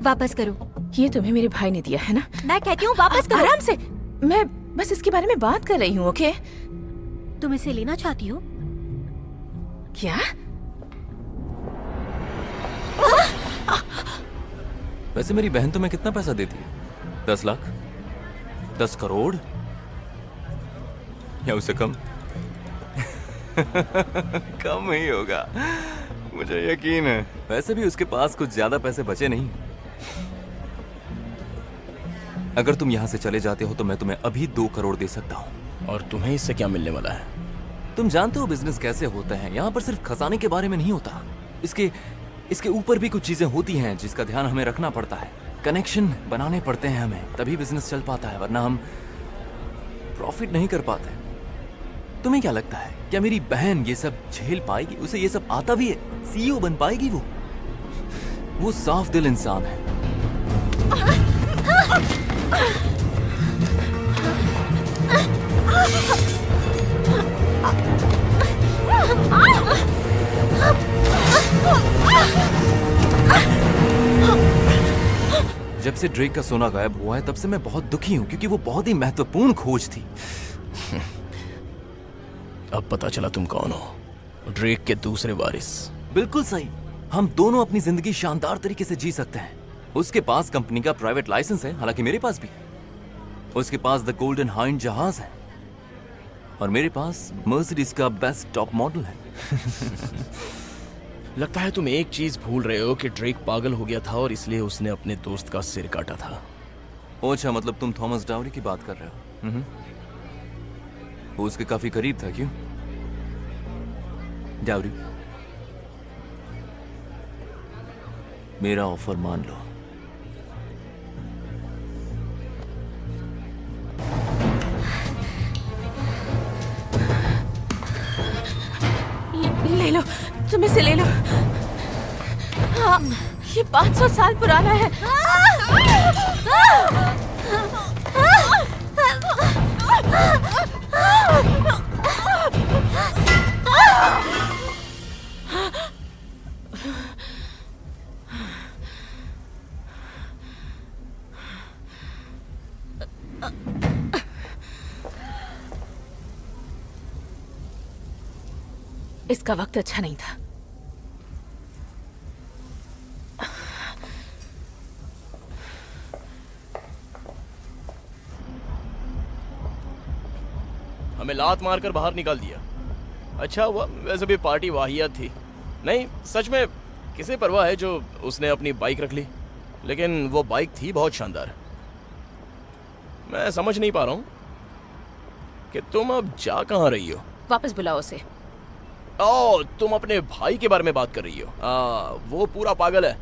वापस करो। ये तुम्हें मेरे भाई ने दिया है ना? मैं कहती हूँ वापस करो। आराम से, मैं बस इसके बारे में बात कर रही हूँ। ओके? तुम इसे लेना चाहती हो? क्या? वैसे मेरी बहन तुम्हें कितना पैसा देती है? 10 लाख? 10 करोड़? या उससे कम? कम ही होगा, मुझे यकीन है। वैसे भी उसके पास कुछ ज्यादा पैसे बचे नहीं। अगर तुम यहाँ से चले जाते हो तो मैं तुम्हें अभी 2 करोड़ दे सकता हूँ। और तुम्हें इससे क्या मिलने वाला है? तुम जानते हो बिजनेस कैसे होता है। यहाँ पर सिर्फ खजाने के बारे में नहीं होता, इसके ऊपर भी कुछ चीजें होती हैं जिसका ध्यान हमें रखना पड़ता है। कनेक्शन बनाने पड़ते हैं हमें, तभी बिजनेस चल पाता है, वरना हम प्रॉफिट नहीं कर पाते। तुम्हें क्या लगता है, क्या मेरी बहन ये सब झेल पाएगी? उसे ये सब आता भी है? सीईओ बन पाएगी वो साफ दिल इंसान है। जब से ड्रेक का सोना गायब हुआ है तब से मैं बहुत दुखी हूं, क्योंकि वो बहुत ही महत्वपूर्ण खोज थी। अब पता चला तुम कौन हो, ड्रेक के दूसरे वारिस। बिल्कुल सही। हम दोनों अपनी जिंदगी शानदार तरीके से जी सकते हैं। उसके पास कंपनी का प्राइवेट लाइसेंस है, हालांकि मेरे पास भी। उसके पास द गोल्डन हाइंड जहाज है और मेरे पास मर्सिडीज का बेस्ट टॉप मॉडल है। लगता है तुम एक चीज भूल रहे हो कि ड्रेक पागल हो गया था और इसलिए उसने अपने दोस्त का सिर काटा था। अच्छा, मतलब तुम थॉमस डाउरी की बात कर रहे हो? वो उसके काफी करीब था, क्यों? डाउरी, मेरा ऑफर मान लो। ले लो, तुम इसे ले लो। हाँ, ये 500 साल पुराना है। इसका वक्त अच्छा नहीं था। हमें लात मारकर बाहर निकाल दिया। अच्छा हुआ, वैसे भी पार्टी वाहियात थी। नहीं, सच में किसे परवाह है जो उसने अपनी बाइक रख ली, लेकिन वो बाइक थी बहुत शानदार। मैं समझ नहीं पा रहा हूँ कि तुम अब जा कहाँ रही हो। वापस बुलाओ उसे। ओ, तुम अपने भाई के बारे में बात कर रही हो। वो पूरा पागल है।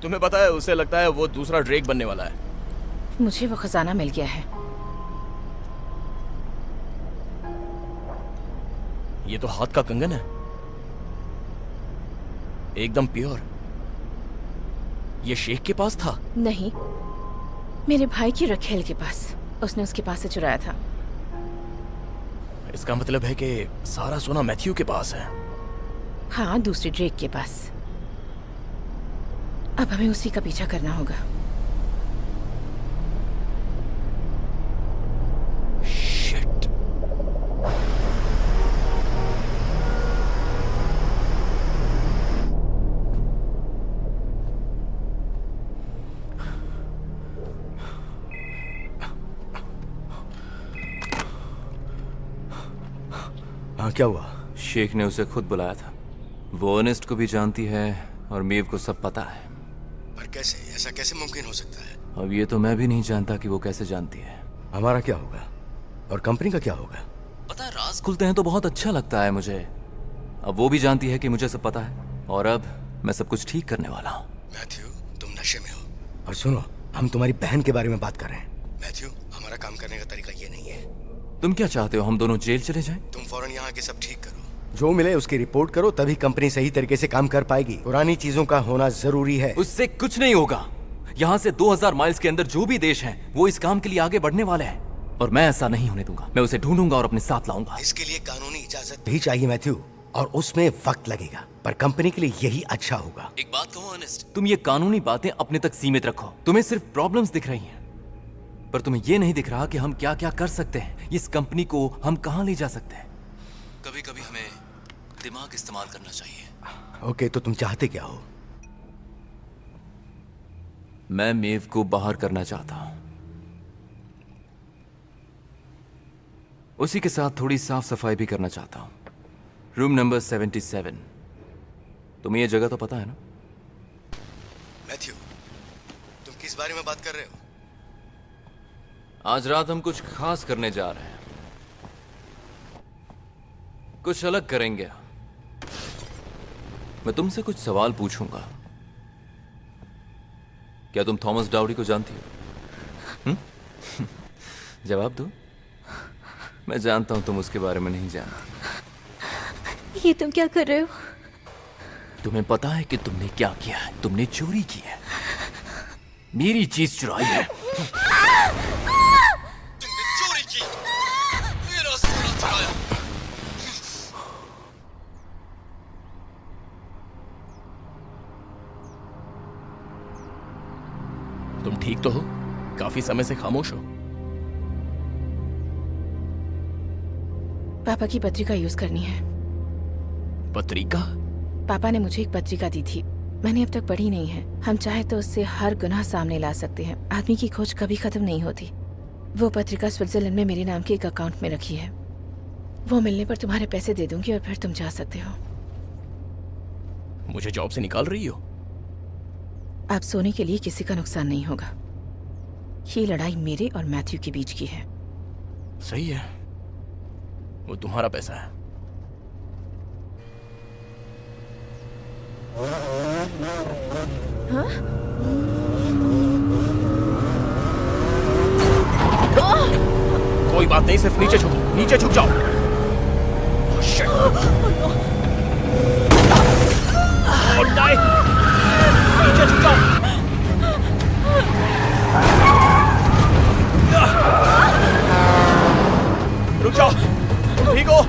तुम्हें पता है, उसे लगता है वो दूसरा ड्रेक बनने वाला है। मुझे वो खजाना मिल गया है। ये तो हाथ का कंगन है, एकदम प्योर। ये शेख के पास था? नहीं, मेरे भाई की रखेल के पास। उसने उसके पास से चुराया था। इसका मतलब है कि सारा सोना मैथ्यू के पास है। हाँ, दूसरे ड्रेक के पास। अब हमें उसी का पीछा करना होगा। शिट। हाँ, क्या हुआ? शेख ने उसे खुद बुलाया था। वो अर्नेस्ट को भी जानती है और मेव को सब पता है। पर कैसे? ऐसा कैसे मुमकिन हो सकता है? अब ये तो मैं भी नहीं जानता कि वो कैसे जानती है। हमारा क्या होगा और कंपनी का क्या होगा? पता है, राज खुलते हैं तो बहुत अच्छा लगता है मुझे। अब वो भी जानती है कि मुझे सब पता है और अब मैं सब कुछ ठीक करने वाला हूँ। मैथ्यू, तुम नशे में हो। और सुनो, हम तुम्हारी बहन के बारे में बात कर रहे हैं। मैथ्यू, हमारा काम करने का तरीका ये नहीं है। तुम क्या चाहते हो, हम दोनों जेल चले जाएं? तुम फौरन यहाँ आके सब ठीक करो। जो मिले उसकी रिपोर्ट करो, तभी कंपनी सही तरीके से काम कर पाएगी। पुरानी चीजों का होना जरूरी है। उससे कुछ नहीं होगा। यहाँ से 2000 माइल्स के अंदर जो भी देश हैं, वो इस काम के लिए आगे बढ़ने वाले हैं और मैं ऐसा नहीं होने दूंगा। मैं उसे ढूंढूंगा और अपने साथ लाऊंगा। इसके लिए कानूनी इजाजत भी चाहिए मैथ्यू, और उसमें वक्त लगेगा, पर कंपनी के लिए यही अच्छा होगा। एक बात कहूं अर्नेस्ट, तुम ये कानूनी बातें अपने तक सीमित रखो। तुम्हें सिर्फ प्रॉब्लम्स दिख रही हैं, पर तुम्हें ये नहीं दिख रहा कि हम क्या क्या कर सकते हैं, इस कंपनी को हम कहां ले जा सकते हैं। कभी कभी हमें दिमाग इस्तेमाल करना चाहिए। ओके, तो तुम चाहते क्या हो? मैं मेव को बाहर करना चाहता हूं, उसी के साथ थोड़ी साफ सफाई भी करना चाहता हूं। Room number 77। तुम्हें ये जगह तो पता है ना? मैथ्यू, तुम किस बारे में बात कर रहे हो? आज रात हम कुछ खास करने जा रहे हैं। कुछ अलग करेंगे हम। मैं तुमसे कुछ सवाल पूछूंगा। क्या तुम थॉमस डाउरी को जानती हो? जवाब दो। मैं जानता हूं तुम उसके बारे में नहीं जानती। ये तुम क्या कर रहे हो? तुम्हें पता है कि तुमने क्या किया है? तुमने चोरी की है, मेरी चीज चुराई है। तुमने चोरी की, मेरा सोना चुराया। तुम ठीक तो हो? काफी समय से खामोश हो। पापा की पत्रिका यूज करनी है। पत्रिका? पापा ने मुझे एक पत्रिका दी थी, मैंने अब तक पढ़ी नहीं है। हम चाहे तो उससे हर गुनाह सामने ला सकते हैं। आदमी की खोज कभी खत्म नहीं होती। वो पत्रिका स्विट्जरलैंड में मेरे नाम के एक अकाउंट में रखी है। वो मिलने पर तुम्हारे पैसे दे दूंगी और फिर तुम जा सकते हो। मुझे जॉब से निकाल रही हो? अब सोने के लिए किसी का नुकसान नहीं होगा। ये लड़ाई मेरे और मैथ्यू के बीच की है। सही है, वो तुम्हारा पैसा है। हाँ? कोई बात नहीं, सिर्फ नीचे झुको, नीचे झुक जाओ। Oh, shit. Oh, die. नीचे झुक जाओ। रुक जाओ, तुम ठीक हो?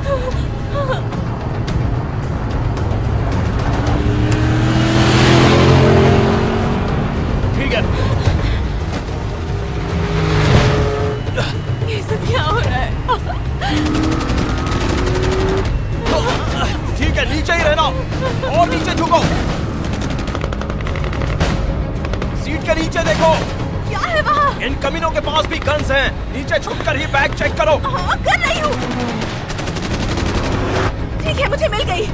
ठीक है। ये सब क्या हो रहा है? ठीक है, नीचे रहना और नीचे झुको। सीट के नीचे देखो। क्या है वहाँ? इन कमीनों के पास भी गन्स हैं। नीचे झुककर ही बैग चेक करो। हाँ, कर रही हूँ। ठीक है, मुझे मिल गई।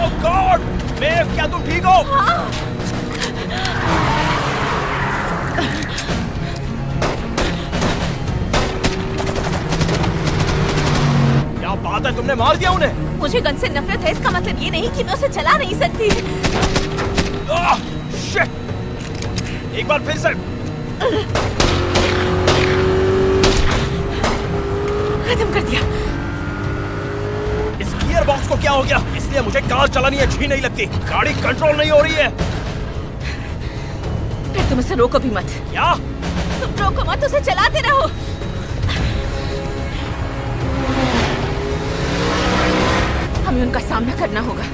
ओह गॉड! मेव, क्या तुम ठीक हो? हाँ। क्या बात है, तुमने मार दिया उन्हें? मुझे गन से नफरत है, इसका मतलब ये नहीं कि मैं उसे चला नहीं सकती। शिट! एक बार फिर से। खत्म कर दिया। इस गियर बॉक्स को क्या हो गया? इसलिए मुझे कार चलानी अच्छी नहीं लगती। गाड़ी कंट्रोल नहीं हो रही है। फिर तुम इसे रोको भी मत। क्या? तुम रोको मत, उसे चलाते रहो। हमें उनका सामना करना होगा।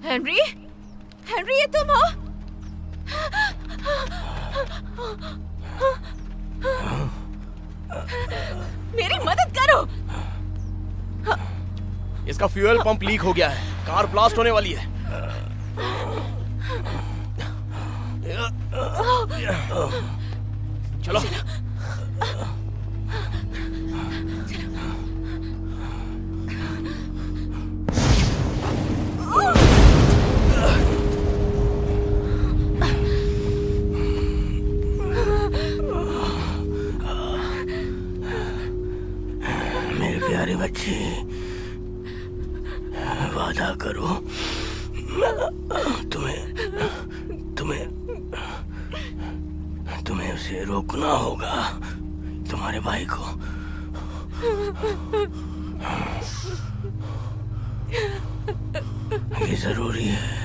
हेनरी, हेनरी, ये तुम हो? मेरी मदद करो। इसका फ्यूल पंप लीक हो गया है। कार ब्लास्ट होने वाली है। चलो। मेरी प्यारी बच्ची, वादा करो तुम्हें उसे रोकना होगा, तुम्हारे भाई को। ये जरूरी है।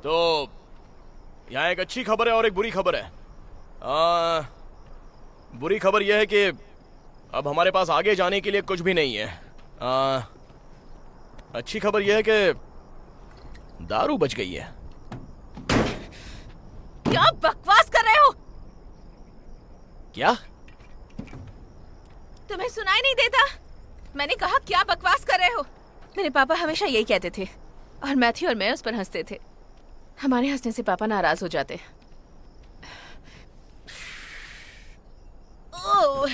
तो यहाँ एक अच्छी खबर है और एक बुरी खबर है। बुरी खबर यह है कि अब हमारे पास आगे जाने के लिए कुछ भी नहीं है। अच्छी खबर यह है कि दारू बच गई है। क्या बकवास कर रहे हो? क्या? तुम्हें सुनाई नहीं देता? मैंने कहा क्या बकवास कर रहे हो? मेरे पापा हमेशा यही कहते थे और मैथ्यू और मैं उस पर हंसते थे। हमारे हंसने से पापा नाराज हो जाते। ओह,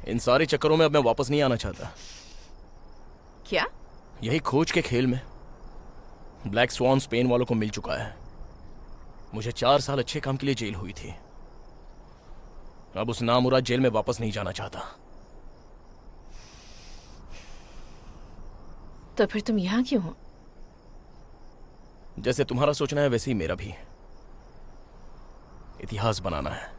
इन सारे चक्करों में अब मैं वापस नहीं आना चाहता। क्या? यही खोज के खेल में ब्लैक स्वान स्पेन वालों को मिल चुका है। मुझे 4 साल अच्छे काम के लिए जेल हुई थी। अब उस नामुराद जेल में वापस नहीं जाना चाहता। तो फिर तुम यहाँ क्यों हो? जैसे तुम्हारा सोचना है वैसे ही मेरा भी। इतिहास बनाना है।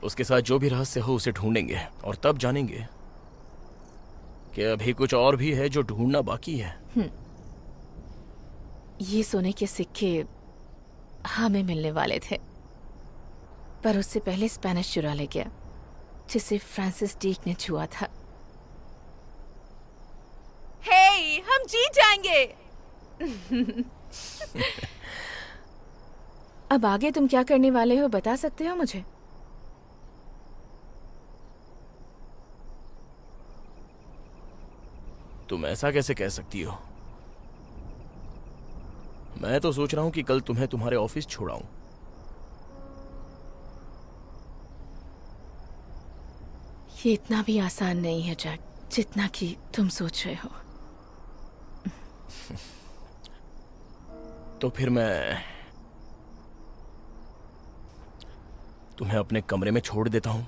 उसके साथ जो भी रहस्य हो उसे ढूंढेंगे और तब जानेंगे कि अभी कुछ और भी है जो ढूंढना बाकी है। ये सोने के सिक्के हमें मिलने वाले थे, पर उससे पहले स्पेनिश चुरा ले गया, जिसे फ्रांसिस ड्रेक ने छुआ था। हे, हम जीत जाएंगे। अब आगे तुम क्या करने वाले हो, बता सकते हो मुझे? तुम ऐसा कैसे कह सकती हो? मैं तो सोच रहा हूं कि कल तुम्हें तुम्हारे ऑफिस छोड़ाऊं। ये इतना भी आसान नहीं है जैक, जितना कि तुम सोच रहे हो। तो फिर मैं तुम्हें अपने कमरे में छोड़ देता हूं।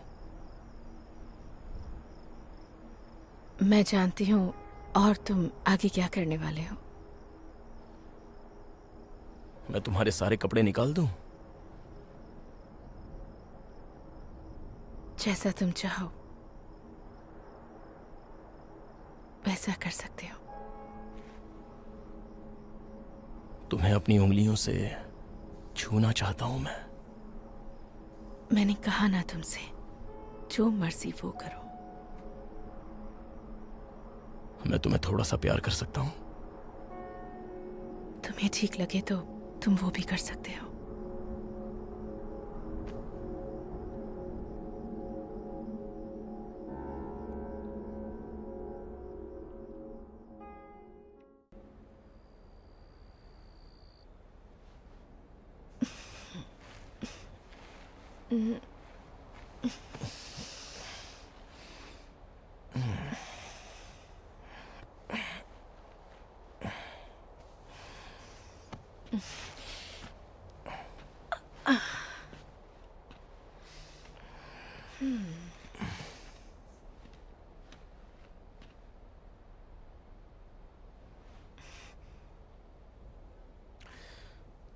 मैं जानती हूँ, और तुम आगे क्या करने वाले हो? मैं तुम्हारे सारे कपड़े निकाल दूं? जैसा तुम चाहो वैसा कर सकते हो। तुम्हें अपनी उंगलियों से छूना चाहता हूं मैं। मैंने कहा ना तुमसे, जो मर्जी वो करो। मैं तुम्हें थोड़ा सा प्यार कर सकता हूं? तुम्हें ठीक लगे तो तुम वो भी कर सकते हो।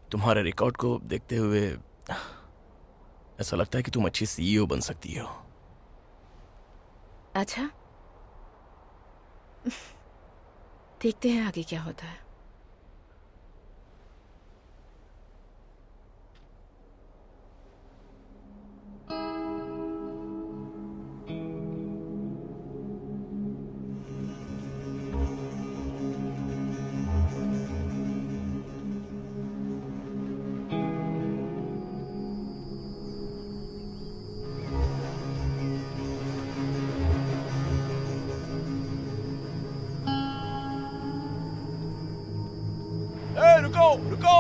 तुम्हारे रिकॉर्ड को देखते हुए ऐसा लगता है कि तुम अच्छी सीईओ बन सकती हो। अच्छा, देखते हैं आगे क्या होता है। रुको रुको।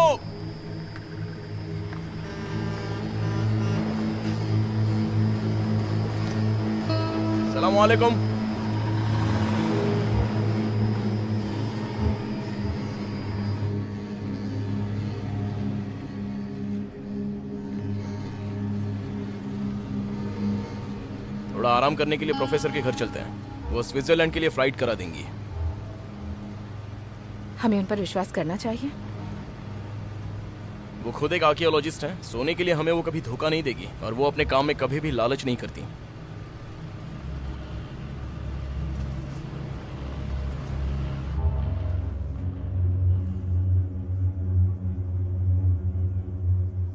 सलाम वालेकुम। थोड़ा आराम करने के लिए प्रोफेसर के घर चलते हैं। वो स्विट्जरलैंड के लिए फ्लाइट करा देंगी। हमें उन पर विश्वास करना चाहिए। वो खुद एक आर्कियोलॉजिस्ट हैं। सोने के लिए हमें वो कभी धोखा नहीं देगी, और वो अपने काम में कभी भी लालच नहीं करती।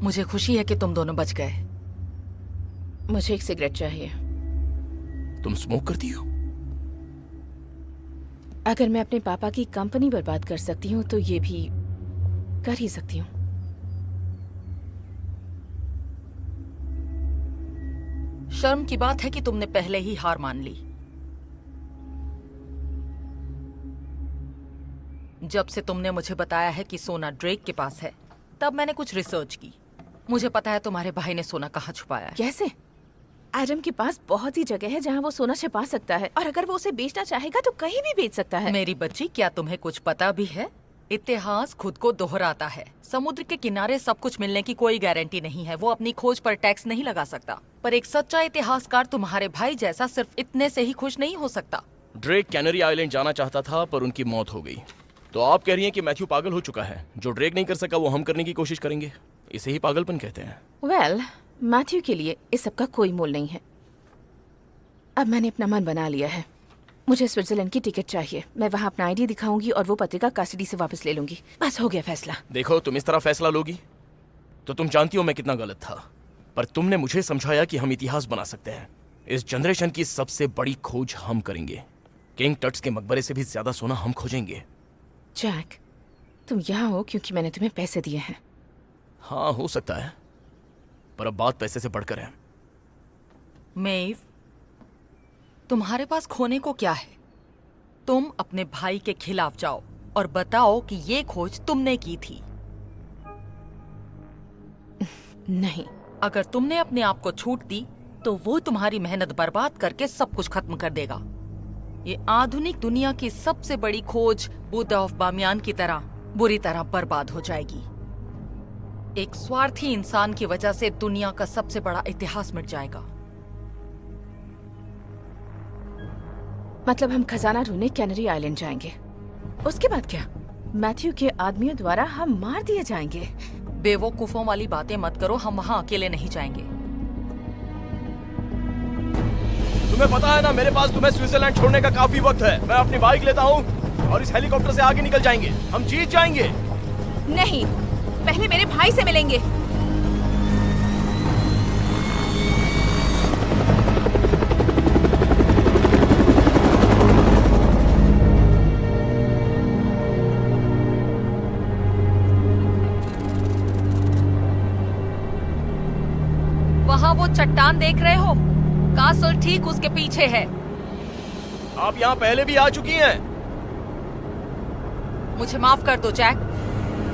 मुझे खुशी है कि तुम दोनों बच गए। मुझे एक सिगरेट चाहिए। तुम स्मोक करती हो? अगर मैं अपने पापा की कंपनी बर्बाद कर सकती हूँ तो ये भी कर ही सकती हूँ। शर्म की बात है कि तुमने पहले ही हार मान ली। जब से तुमने मुझे बताया है कि सोना ड्रेक के पास है, तब मैंने कुछ रिसर्च की। मुझे पता है तुम्हारे भाई ने सोना कहाँ छुपाया है। कैसे? एडम के पास बहुत ही जगह है जहाँ वो सोना छिपा सकता है, और अगर वो उसे बेचना चाहेगा तो कहीं भी बेच सकता है। मेरी बच्ची, क्या तुम्हें कुछ पता भी है? इतिहास खुद को दोहराता है। समुद्र के किनारे सब कुछ मिलने की कोई गारंटी नहीं है। वो अपनी खोज पर टैक्स नहीं लगा सकता। पर एक सच्चा इतिहासकार तुम्हारे भाई जैसा सिर्फ इतने से ही खुश नहीं हो सकता। ड्रेक कैनरी आइलैंड जाना चाहता था, पर उनकी मौत हो गई। तो आप कह रही हैं कि मैथ्यू पागल हो चुका है। जो ड्रेक नहीं कर सका वो हम करने की कोशिश करेंगे। इसे ही पागलपन कहते हैं। वेल, मैथ्यू के लिए इस सब का कोई मोल नहीं है। अब मैंने अपना मन बना लिया है। मुझे स्विट्जरलैंड की टिकट चाहिए। मैं वहाँ अपना आईडी दिखाऊंगी और वो पत्रिका कस्टडी से वापस ले लूंगी। बस हो गया फैसला। देखो, तुम इस तरह फैसला लोगी तो तुम जानती हो मैं कितना गलत था, पर तुमने मुझे समझाया कि हम इतिहास बना सकते हैं। इस जनरेशन की सबसे बड़ी खोज हम करेंगे। किंग टट्स के मकबरे से भी ज्यादा सोना हम खोजेंगे। जैक, तुम यहाँ हो क्योंकि मैंने तुम्हें पैसे दिए हैं। हाँ, हो सकता है, पर अब बात पैसे से बढ़कर है। मेव, तुम्हारे पास खोने को क्या है? तुम अपने भाई के खिलाफ जाओ और बताओ कि ये खोज तुमने की थी। नहीं, अगर तुमने अपने आप को छूट दी तो वो तुम्हारी मेहनत बर्बाद करके सब कुछ खत्म कर देगा। ये आधुनिक दुनिया की सबसे बड़ी खोज बुद्ध ऑफ बामियान की तरह बुरी तरह बर्बाद हो जाएगी। एक स्वार्थी इंसान की वजह से दुनिया का सबसे बड़ा इतिहास मिट जाएगा। मतलब हम खजाना ढूंढने कैनरी आइलैंड जाएंगे, उसके बाद क्या? मैथ्यू के आदमियों द्वारा हम मार दिए जाएंगे। बेवकूफों वाली बातें मत करो, हम वहां अकेले नहीं जाएंगे। तुम्हें पता है ना, मेरे पास तुम्हें स्विट्जरलैंड छोड़ने का काफी वक्त है। मैं अपनी बाइक लेता हूँ और इस हेलीकॉप्टर से आगे निकल जाएंगे। हम जीत जाएंगे। नहीं, पहले मेरे भाई से मिलेंगे। वहां वो चट्टान देख रहे हो? कासल ठीक उसके पीछे है। आप यहाँ पहले भी आ चुकी हैं। मुझे माफ कर दो जैक,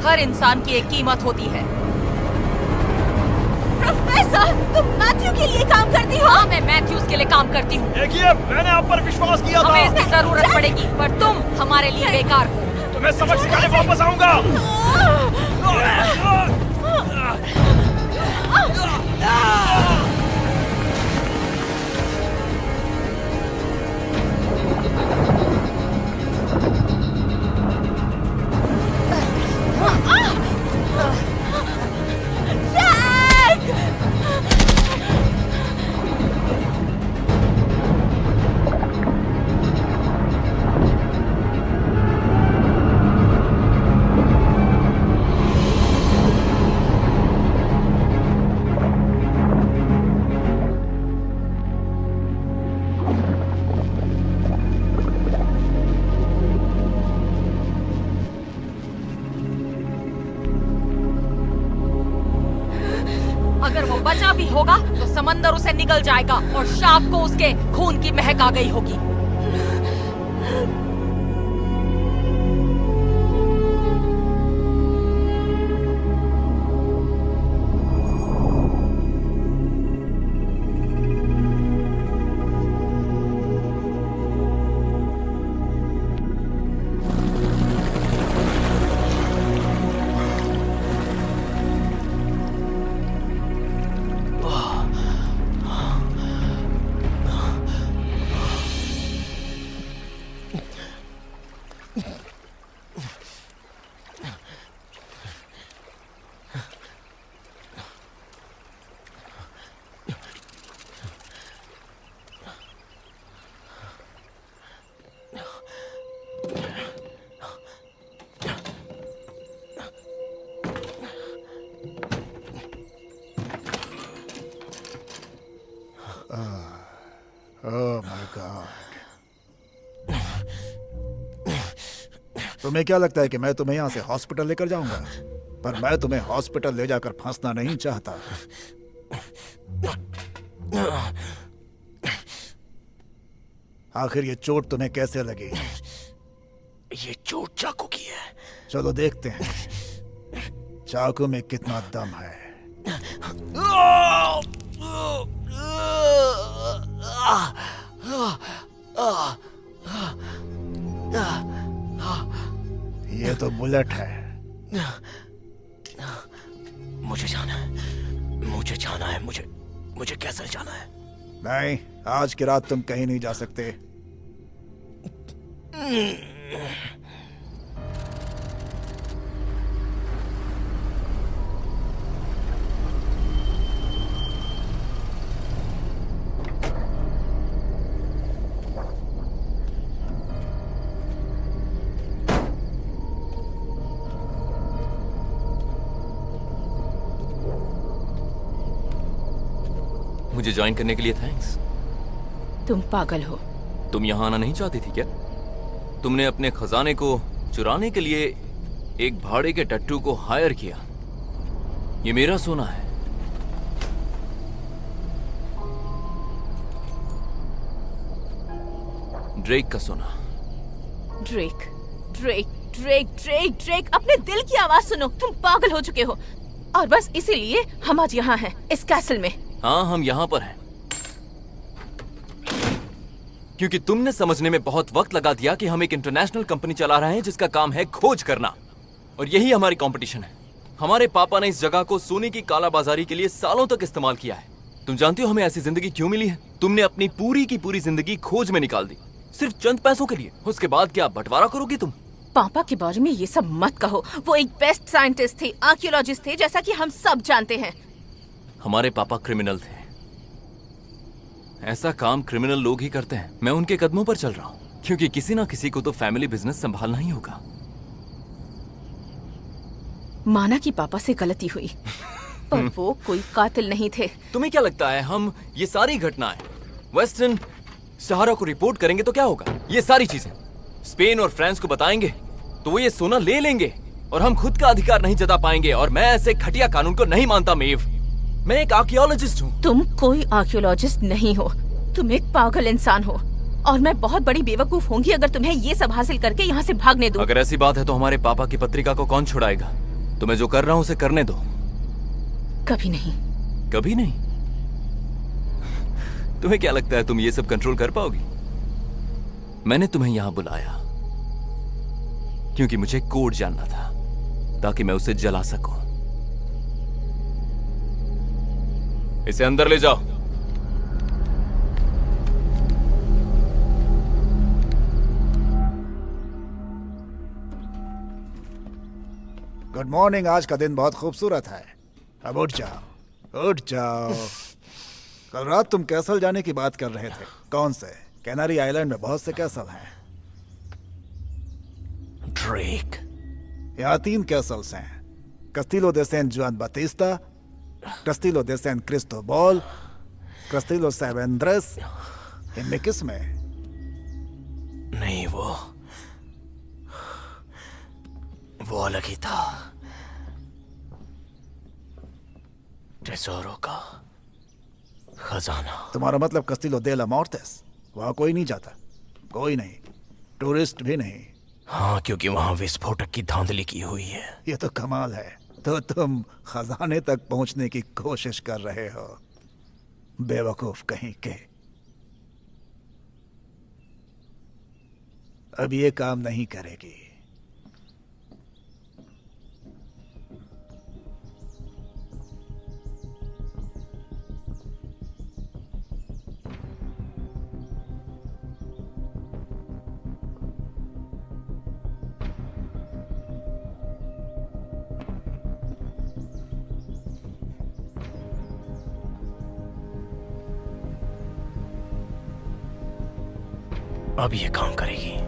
हर इंसान की एक कीमत होती है। प्रोफेसर, तुम मैथ्यू के लिए काम करती हो? हाँ, मैं मैथ्यूज के लिए काम करती हूँ। देखिए, मैंने आप पर विश्वास किया था। हमें इसकी जरूरत पड़ेगी, पर तुम हमारे लिए बेकार हो। तुम्हें सबक सिखाने वापस आऊंगा। अगर वो बचा भी होगा तो समंदर उसे निगल जाएगा और शार्क को उसके खून की महक आ गई होगी। Oh my God. तुम्हें क्या लगता है कि मैं तुम्हें यहाँ से हॉस्पिटल लेकर जाऊंगा? पर मैं तुम्हें हॉस्पिटल ले जाकर फंसना नहीं चाहता। आखिर ये चोट तुम्हें कैसे लगी? ये चोट चाकू की है। चलो देखते हैं चाकू में कितना दम है। ये तो बुलेट है। मुझे जाना है, मुझे कैसे जाना है? नहीं, आज की रात तुम कहीं नहीं जा सकते। मुझे ज्वाइन करने के लिए थैंक्स। तुम पागल हो। तुम यहाँ आना नहीं चाहती थी क्या? तुमने अपने खजाने को चुराने के लिए एक भाड़े के टट्टू को हायर किया। ये मेरा सोना है। ड्रेक का सोना। Drake Drake Drake Drake Drake, अपने दिल की आवाज सुनो। तुम पागल हो चुके हो और बस इसीलिए हम आज यहाँ हैं, इस कैसल में। हाँ, हम यहाँ पर हैं क्योंकि तुमने समझने में बहुत वक्त लगा दिया कि हम एक इंटरनेशनल कंपनी चला रहे हैं जिसका काम है खोज करना, और यही हमारी कंपटीशन है। हमारे पापा ने इस जगह को सोने की कालाबाजारी के लिए सालों तक इस्तेमाल किया है। तुम जानती हो हमें ऐसी जिंदगी क्यों मिली है? तुमने अपनी पूरी की पूरी जिंदगी खोज में निकाल दी, सिर्फ चंद पैसों के लिए। उसके बाद क्या बंटवारा करोगी तुम? पापा के बारे में ये सब मत कहो। वो एक बेस्ट साइंटिस्ट थे, आर्कियोलॉजिस्ट थे, जैसा कि हम सब जानते हैं। हमारे पापा क्रिमिनल थे। ऐसा काम क्रिमिनल लोग ही करते हैं। मैं उनके कदमों पर चल रहा हूँ क्योंकि किसी ना किसी को तो फैमिली बिजनेस संभालना ही होगा। माना कि पापा से गलती हुई, पर वो कोई कातिल नहीं थे। तुम्हें क्या लगता है हम ये सारी घटनाएं वेस्टर्न सहारा को रिपोर्ट करेंगे तो क्या होगा? ये सारी चीजें स्पेन और फ्रांस को बताएंगे तो वो ये सोना ले लेंगे और हम खुद का अधिकार नहीं जता पाएंगे। और मैं ऐसे घटिया कानून को नहीं मानता मेव। मैं एक आर्कियोलॉजिस्ट हूँ। तुम कोई आर्कियोलॉजिस्ट नहीं हो, तुम एक पागल इंसान हो, और मैं बहुत बड़ी बेवकूफ होंगी अगर तुम्हें ये सब हासिल करके यहाँ से भागने दूं। अगर ऐसी बात है तो हमारे पापा की पत्रिका को कौन छुड़ाएगा? तो मैं जो कर रहा हूँ उसे करने दो। कभी नहीं। कभी नहीं? तुम्हें क्या लगता है तुम ये सब कंट्रोल कर पाओगी? मैंने तुम्हें यहां बुलाया क्योंकि मुझे कोड जानना था ताकि मैं उसे जला सकूं। इसे अंदर ले जाओ। Good morning. आज का दिन बहुत खूबसूरत है। अब उठ जाओ, उठ जाओ। कल रात तुम कैसल जाने की बात कर रहे थे। कौन से? कैनरी आइलैंड में बहुत से कैसल हैं। ड्रेक। यहाँ 3 कैसल्स हैं, कस्टिलो दे सैन जुआन बातिस्ता, कस्टिलो दे सैन क्रिस्टोबल, कस्टिलो सैवेंद्रेस। इनमें किस में? नहीं, वो अलग ही था। टेसोरो का खजाना। तुम्हारा मतलब कस्टिलो दे ला मॉर्टेस? वहां कोई नहीं जाता, कोई नहीं, टूरिस्ट भी नहीं। हाँ, क्योंकि वहां विस्फोटक की धांधली की हुई है। ये तो कमाल है। तो तुम खजाने तक पहुंचने की कोशिश कर रहे हो, बेवकूफ कहीं के। अब ये काम नहीं करेगी। अब ये काम करेगी।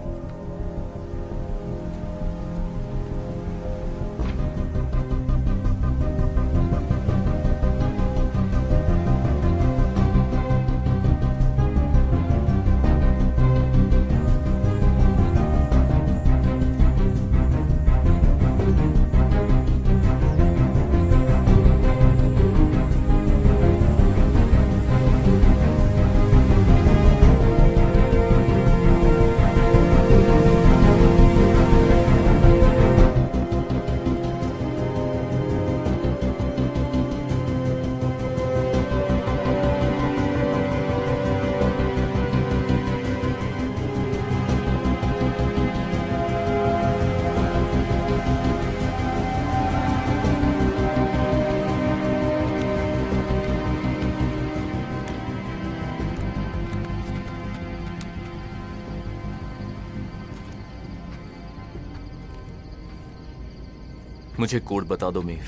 मुझे कोड बता दो मेव।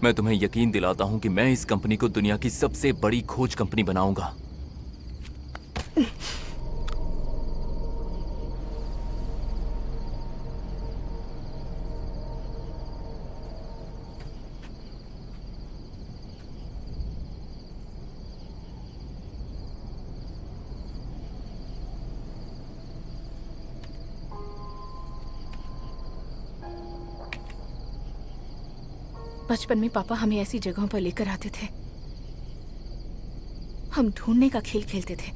मैं तुम्हें यकीन दिलाता हूं कि मैं इस कंपनी को दुनिया की सबसे बड़ी खोज कंपनी बनाऊंगा। बचपन में पापा हमें ऐसी जगहों पर लेकर आते थे, हम ढूंढने का खेल खेलते थे।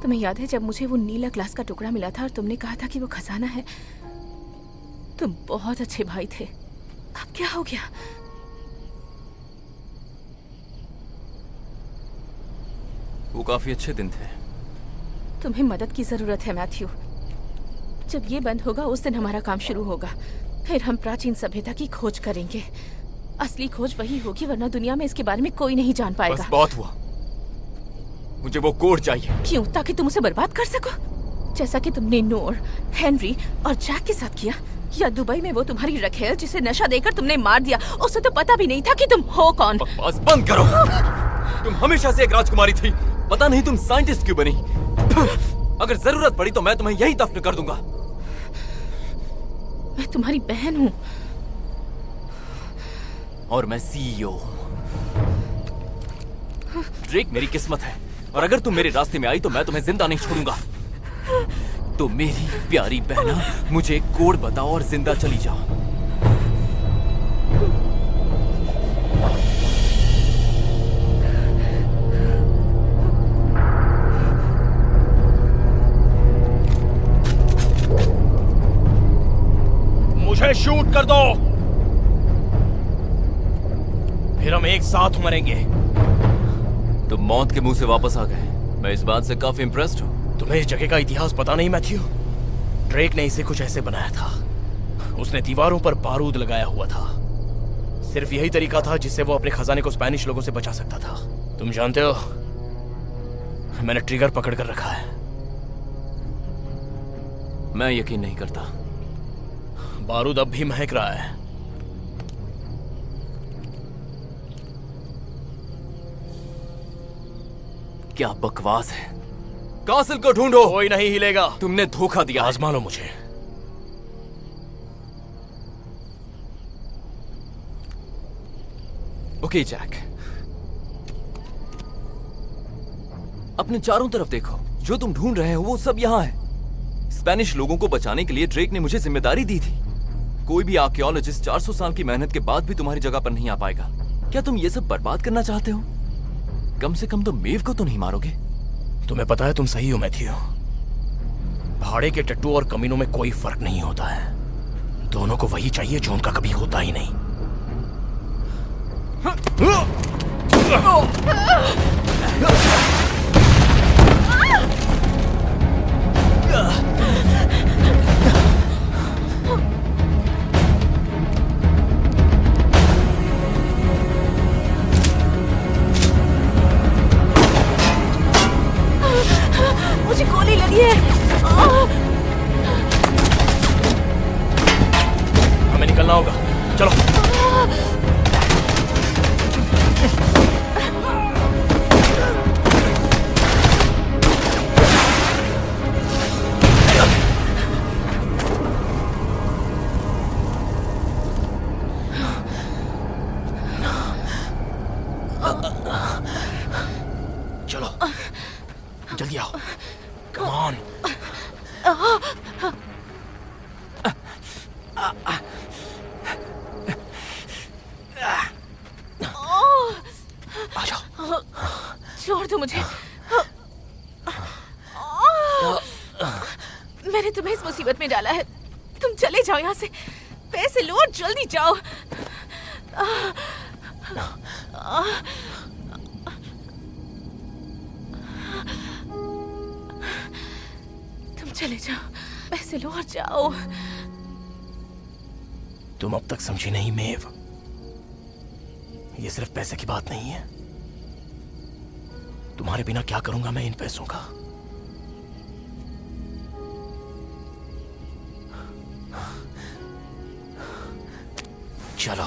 तुम्हें याद है जब मुझे वो नीला ग्लास का टुकड़ा मिला था और तुमने कहा था कि वो खजाना है? तुम बहुत अच्छे भाई थे। अब क्या हो गया? वो काफी अच्छे दिन थे। तुम्हें मदद की जरूरत है मैथ्यू। जब ये बंद होगा उस दिन हमारा काम शुरू होगा। फिर हम प्राचीन सभ्यता की खोज करेंगे। असली खोज वही होगी, वरना दुनिया में इसके बारे में कोई नहीं जान पाएगा। बस बहुत हुआ, मुझे वो कोड चाहिए। क्यों? ताकि तुम उसे बर्बाद कर सको, जैसा कि तुमने नोर, हेनरी और जैक के साथ किया। या दुबई में वो तुम्हारी रखेल जिसे नशा देकर तुमने मार दिया, उसे तो पता भी नहीं था कि तुम हो कौन। बकवास बंद करो। तुम हमेशा से एक राजकुमारी थी, पता नहीं तुम साइंटिस्ट क्यों बनी। अगर जरूरत पड़ी तो मैं तुम्हें यही दफन कर दूंगा। मैं तुम्हारी बहन हूँ और मैं सीईओ हूँ। ड्रेक मेरी किस्मत है, और अगर तुम मेरे रास्ते में आई तो मैं तुम्हें जिंदा नहीं छोड़ूंगा। तो मेरी प्यारी बहना, मुझे एक कोड बताओ और जिंदा चली जाओ। मुझे शूट कर दो, फिर हम एक साथ मरेंगे। तुम मौत के मुंह से वापस आ गए, मैं इस बात से काफी इम्प्रेस्ड हूँ। तुम्हें इस जगह का इतिहास पता नहीं मैथ्यू? ड्रेक ने इसे कुछ ऐसे बनाया था। उसने दीवारों पर बारूद लगाया हुआ था। सिर्फ यही तरीका था जिससे वो अपने खजाने को स्पेनिश लोगों से बचा सकता था। तुम जानते हो, मैंने ट्रिगर पकड़ कर रखा है। मैं यकीन नहीं करता। बारूद अब भी महक रहा है। क्या बकवास है। कासिल को ढूंढो। कोई नहीं हिलेगा। तुमने धोखा दिया। आजमा लो मुझे। ओके जैक, अपने चारों तरफ देखो, जो तुम ढूंढ रहे हो वो सब यहाँ है। स्पेनिश लोगों को बचाने के लिए ड्रेक ने मुझे जिम्मेदारी दी थी। कोई भी आर्कियोलॉजिस्ट 400 साल की मेहनत के बाद भी तुम्हारी जगह पर नहीं आ पाएगा। क्या तुम ये सब बर्बाद करना चाहते हो? कम से कम तुम मेव को तो नहीं मारोगे। तुम्हें पता है तुम सही हो मैथ्यू। भाड़े के टट्टू और कमीनों में कोई फर्क नहीं होता है। दोनों को वही चाहिए जो उनका कभी होता ही नहीं। मुझे गोली लगी है। हमें निकलना होगा, चलो। चलो जल्दी आओ, कम ऑन। आ जाओ। छोड़ दो मुझे। मैंने तुम्हें इस मुसीबत में डाला है। तुम चले जाओ यहाँ से। पैसे लो और जल्दी जाओ। तुम चले जाओ, पैसे लो और जाओ। तुम अब तक समझी नहीं मेव, ये सिर्फ पैसे की बात नहीं है। तुम्हारे बिना क्या करूंगा मैं इन पैसों का? चलो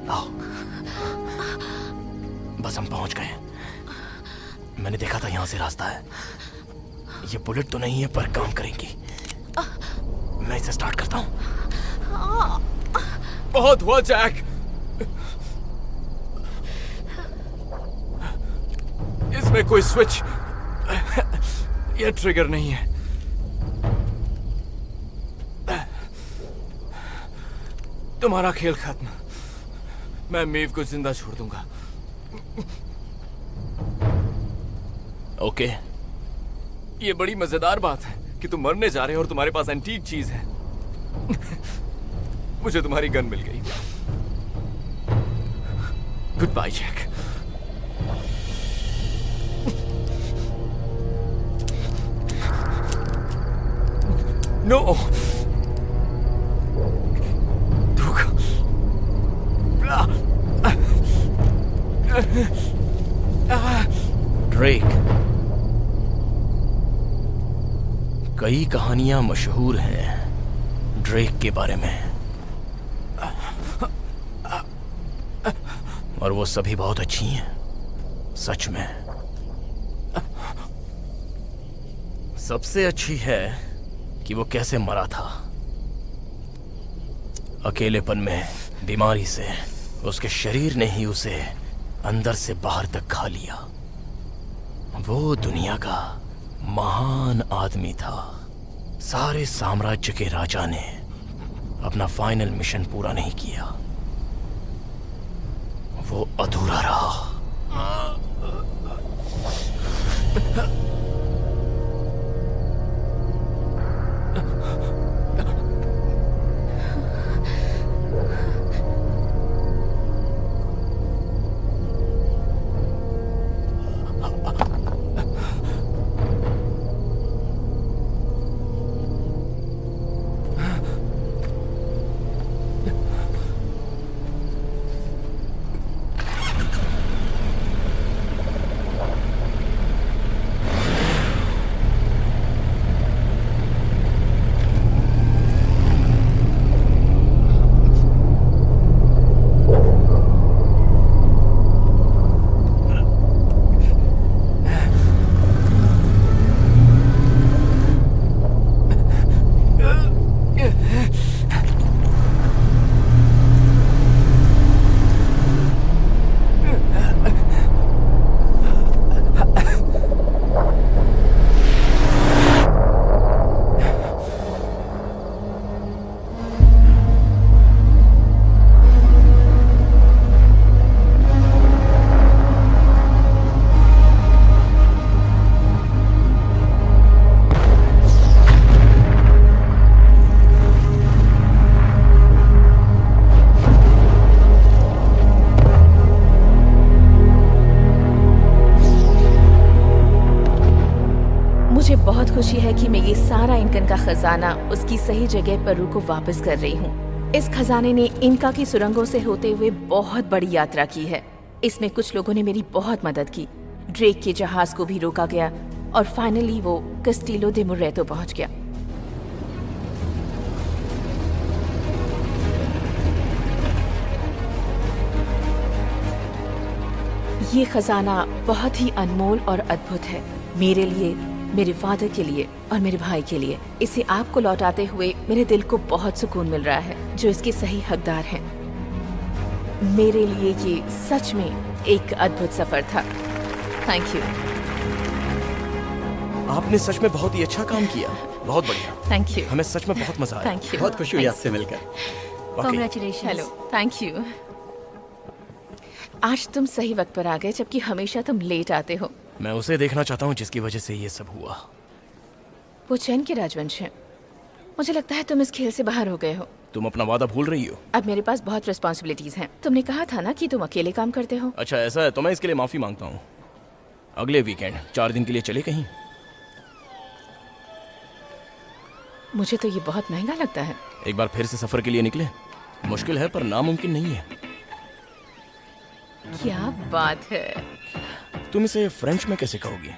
आओ, बस हम पहुंच गए। मैंने देखा था यहां से रास्ता है। ये बुलेट तो नहीं है पर काम करेंगी। मैं इसे स्टार्ट करता हूं। बहुत हुआ जैक। इसमें कोई स्विच या ट्रिगर नहीं है। तुम्हारा खेल खत्म। मैं मेव को जिंदा छोड़ दूंगा। ओके। ये बड़ी मजेदार बात है कि तुम मरने जा रहे हो और तुम्हारे पास एंटीक चीज है। मुझे तुम्हारी गन मिल गई। Good bye Jack. No. Drake, कई कहानियां मशहूर हैं ड्रेक के बारे में, और वो सभी बहुत अच्छी हैं। सच में सबसे अच्छी है कि वो कैसे मरा था। अकेलेपन में, बीमारी से। उसके शरीर ने ही उसे अंदर से बाहर तक खा लिया। वो दुनिया का महान आदमी था। सारे साम्राज्य के राजा ने अपना फाइनल मिशन पूरा नहीं किया। वो अधूरा रहा। बहुत खुशी है कि मैं ये सारा इनकन का खजाना उसकी सही जगह परू को वापस कर रही हूँ। इस खजाने ने इनका की सुरंगों से होते हुए बहुत बड़ी यात्रा की है। इसमें कुछ लोगों ने मेरी बहुत मदद की। ड्रेक के जहाज को भी रोका गया और फाइनली वो कस्टिलो दे मुर्रेतो पहुंच गया। ये खजाना बहुत ही अनमोल और अद्भुत है, मेरे लिए, मेरे फादर के लिए और मेरे भाई के लिए। इसे आपको लौटाते हुए मेरे दिल को बहुत सुकून मिल रहा है, जो इसके सही हकदार हैं। मेरे लिए ये सच में एक अद्भुत सफर था। Thank you. आपने सच में बहुत ही अच्छा काम किया। बहुत बढ़िया। Thank you. हमें सच में बहुत मजा आया। Thank you. बहुत खुशी हुई आपसे मिलकर। कांग्रेचुलेशन। Hello, thank you. आज तुम सही वक्त पर आ गए, जबकि हमेशा तुम लेट आते हो। मैं उसे देखना चाहता हूँ जिसकी वजह से ये सब हुआ। वो चैन के राजवंश हैं। मुझे लगता है तुम इस खेल से बाहर हो गए हो। तुम अपना वादा भूल रही हो। अब मेरे पास बहुत रिस्पॉन्सिबिलिटीज हैं। तुमने कहा था ना कि तुम अकेले काम करते हो। अच्छा ऐसा है तो मैं इसके लिए माफी मांगता हूँ। अगले वीकेंड 4 दिन के लिए चले कहीं। मुझे तो ये बहुत महंगा लगता है। एक बार फिर से सफर के लिए निकले। मुश्किल है पर नामुमकिन नहीं है। क्या बात है। तुम इसे फ्रेंच में कैसे कहोगी?